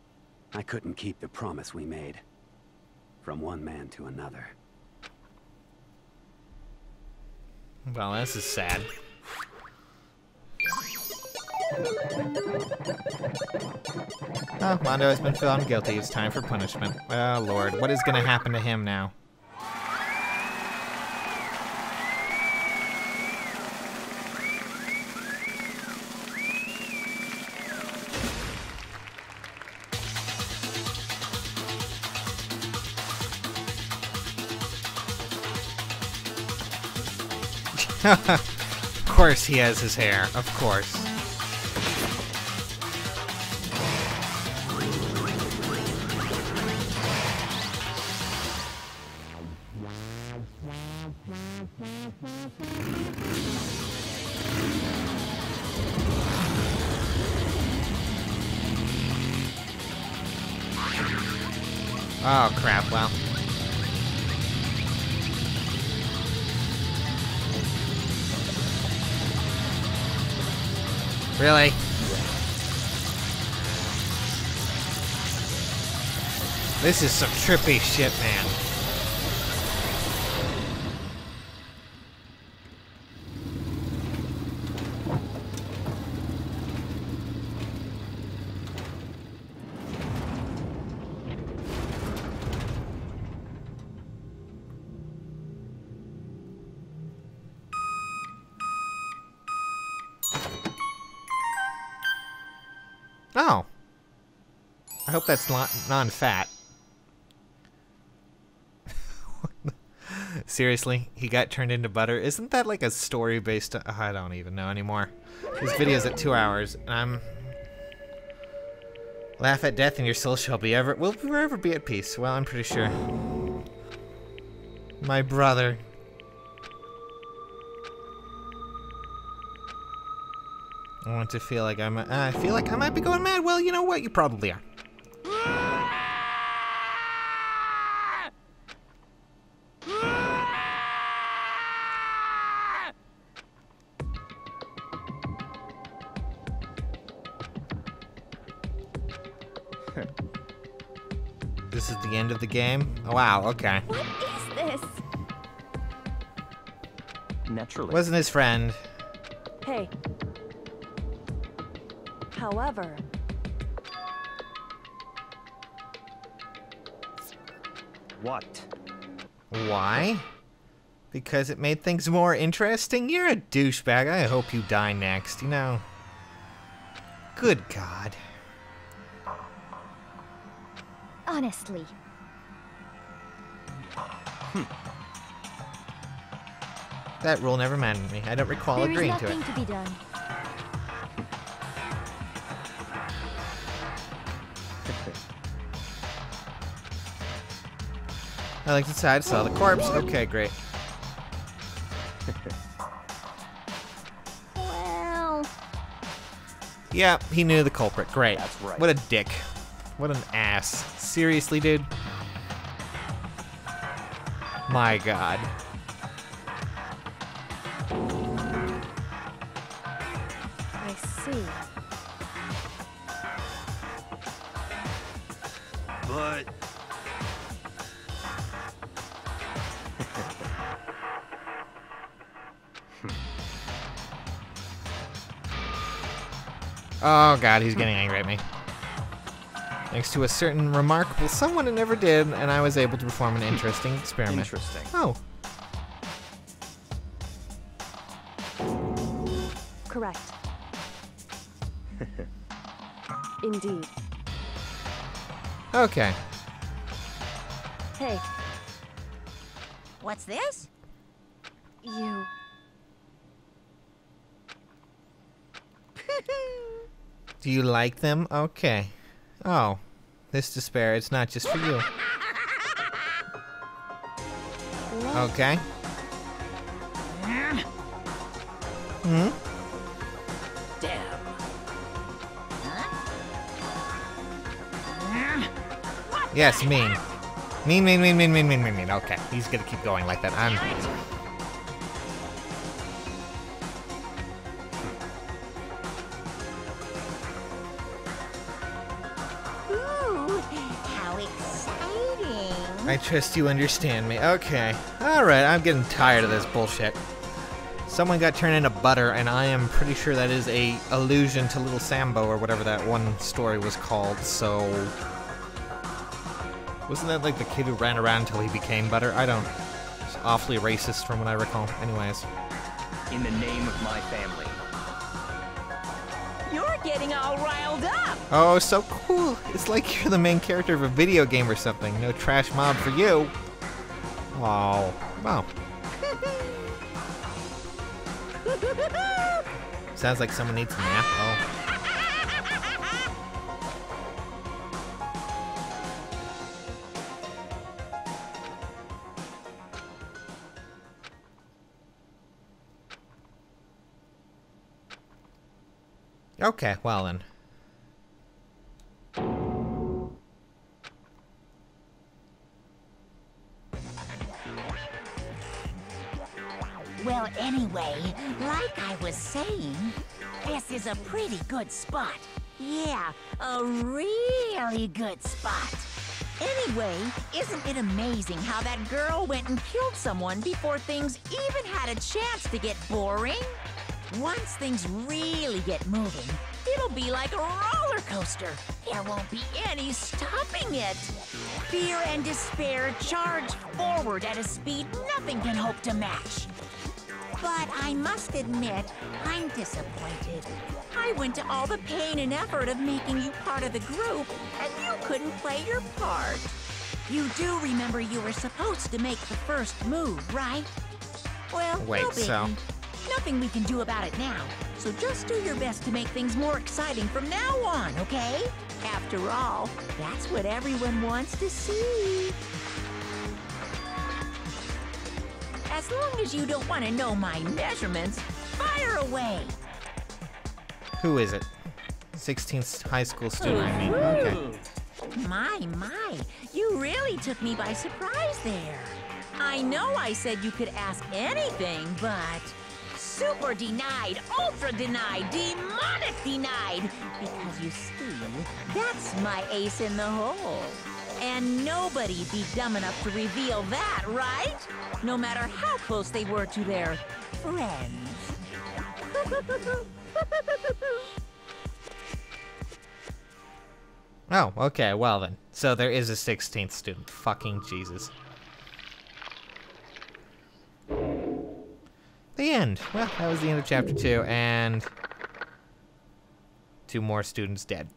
I couldn't keep the promise we made. From one man to another. Well, this is sad. Oh, Mondo has been found guilty. It's time for punishment. Oh, Lord. What is going to happen to him now? Of course he has his hair. Of course. Oh, crap. Well. Really? This is some trippy shit, man. Oh. I hope that's non-fat. Seriously, he got turned into butter? Isn't that like a story based on... I don't even know anymore. This video's at 2 hours, and I'm... Laugh at death and your soul shall be will forever be at peace. Well, I'm pretty sure. My brother. I want to feel like I feel like I might be going mad. Well, you know what? You probably are. This is the end of the game? Oh, wow, okay. What is this? Naturally. Wasn't his friend. Hey. However... What? Why? Because it made things more interesting? You're a douchebag. I hope you die next, you know. Good God. Honestly. That rule never mattered to me. I don't recall agreeing to it. There is nothing to be done. I like the side, saw the corpse. Okay, great. Well... Yeah, he knew the culprit. Great. That's right. What a dick. What an ass. Seriously, dude? My God. I see. But... Oh God, he's getting angry at me. Thanks to a certain remarkable someone it never did, and I was able to perform an interesting experiment. Interesting. Oh. Correct. Indeed. Okay. Hey, What's this? you... Do you like them? Okay. Oh. This despair, it's not just for you. Okay. Hmm? Damn. Yes, mean. Mean. Okay, he's gonna keep going like that. Ooh, I trust you understand me. Okay. Alright, I'm getting tired of this bullshit. Someone got turned into butter, and I am pretty sure that is a allusion to Little Sambo, or whatever that one story was called, so... Wasn't that like the kid who ran around until he became butter? I don't... It's awfully racist from what I recall. Anyways. In the name of my family. You're getting all riled up! Oh, so cool! It's like you're the main character of a video game or something. No trash mob for you. Oh. Wow. Sounds like someone needs a nap. Oh. Okay, well then. Well, anyway, like I was saying, this is a pretty good spot. Yeah, a really good spot. Anyway, isn't it amazing how that girl went and killed someone before things even had a chance to get boring? Once things really get moving, it'll be like a roller coaster. There won't be any stopping it. Fear and despair charge forward at a speed nothing can hope to match. But I must admit, I'm disappointed. I went to all the pain and effort of making you part of the group, and you couldn't play your part. You do remember you were supposed to make the first move, right? Well, wait, no biggie. so... Nothing we can do about it now. So just do your best to make things more exciting from now on, okay? After all, that's what everyone wants to see. As long as you don't want to know my measurements, fire away. Who is it? 16th high school student, I mean. Okay. My, you really took me by surprise there. I know I said you could ask anything, but... Super denied, ultra denied, demonic denied. Because you see, that's my ace in the hole. And nobody'd be dumb enough to reveal that, right? No matter how close they were to their friends. Oh, okay, well then. So there is a 16th student. Fucking Jesus. The end. Well, that was the end of chapter 2, and 2 more students dead.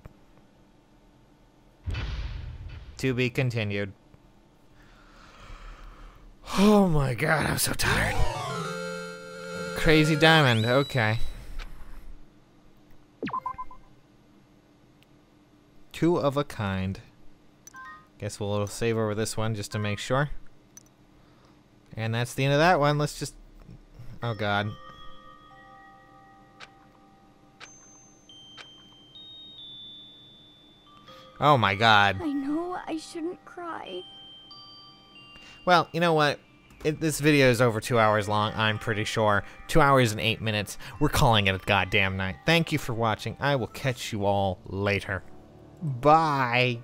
To be continued. Oh my god, I'm so tired. Crazy Diamond, okay. 2 of a kind. Guess we'll save over this one just to make sure. And that's the end of that one. Let's just... Oh god. Oh my god. I know I shouldn't cry. Well, you know what? This video is over 2 hours long, I'm pretty sure. 2 hours and 8 minutes. We're calling it a goddamn night. Thank you for watching. I will catch you all later. Bye.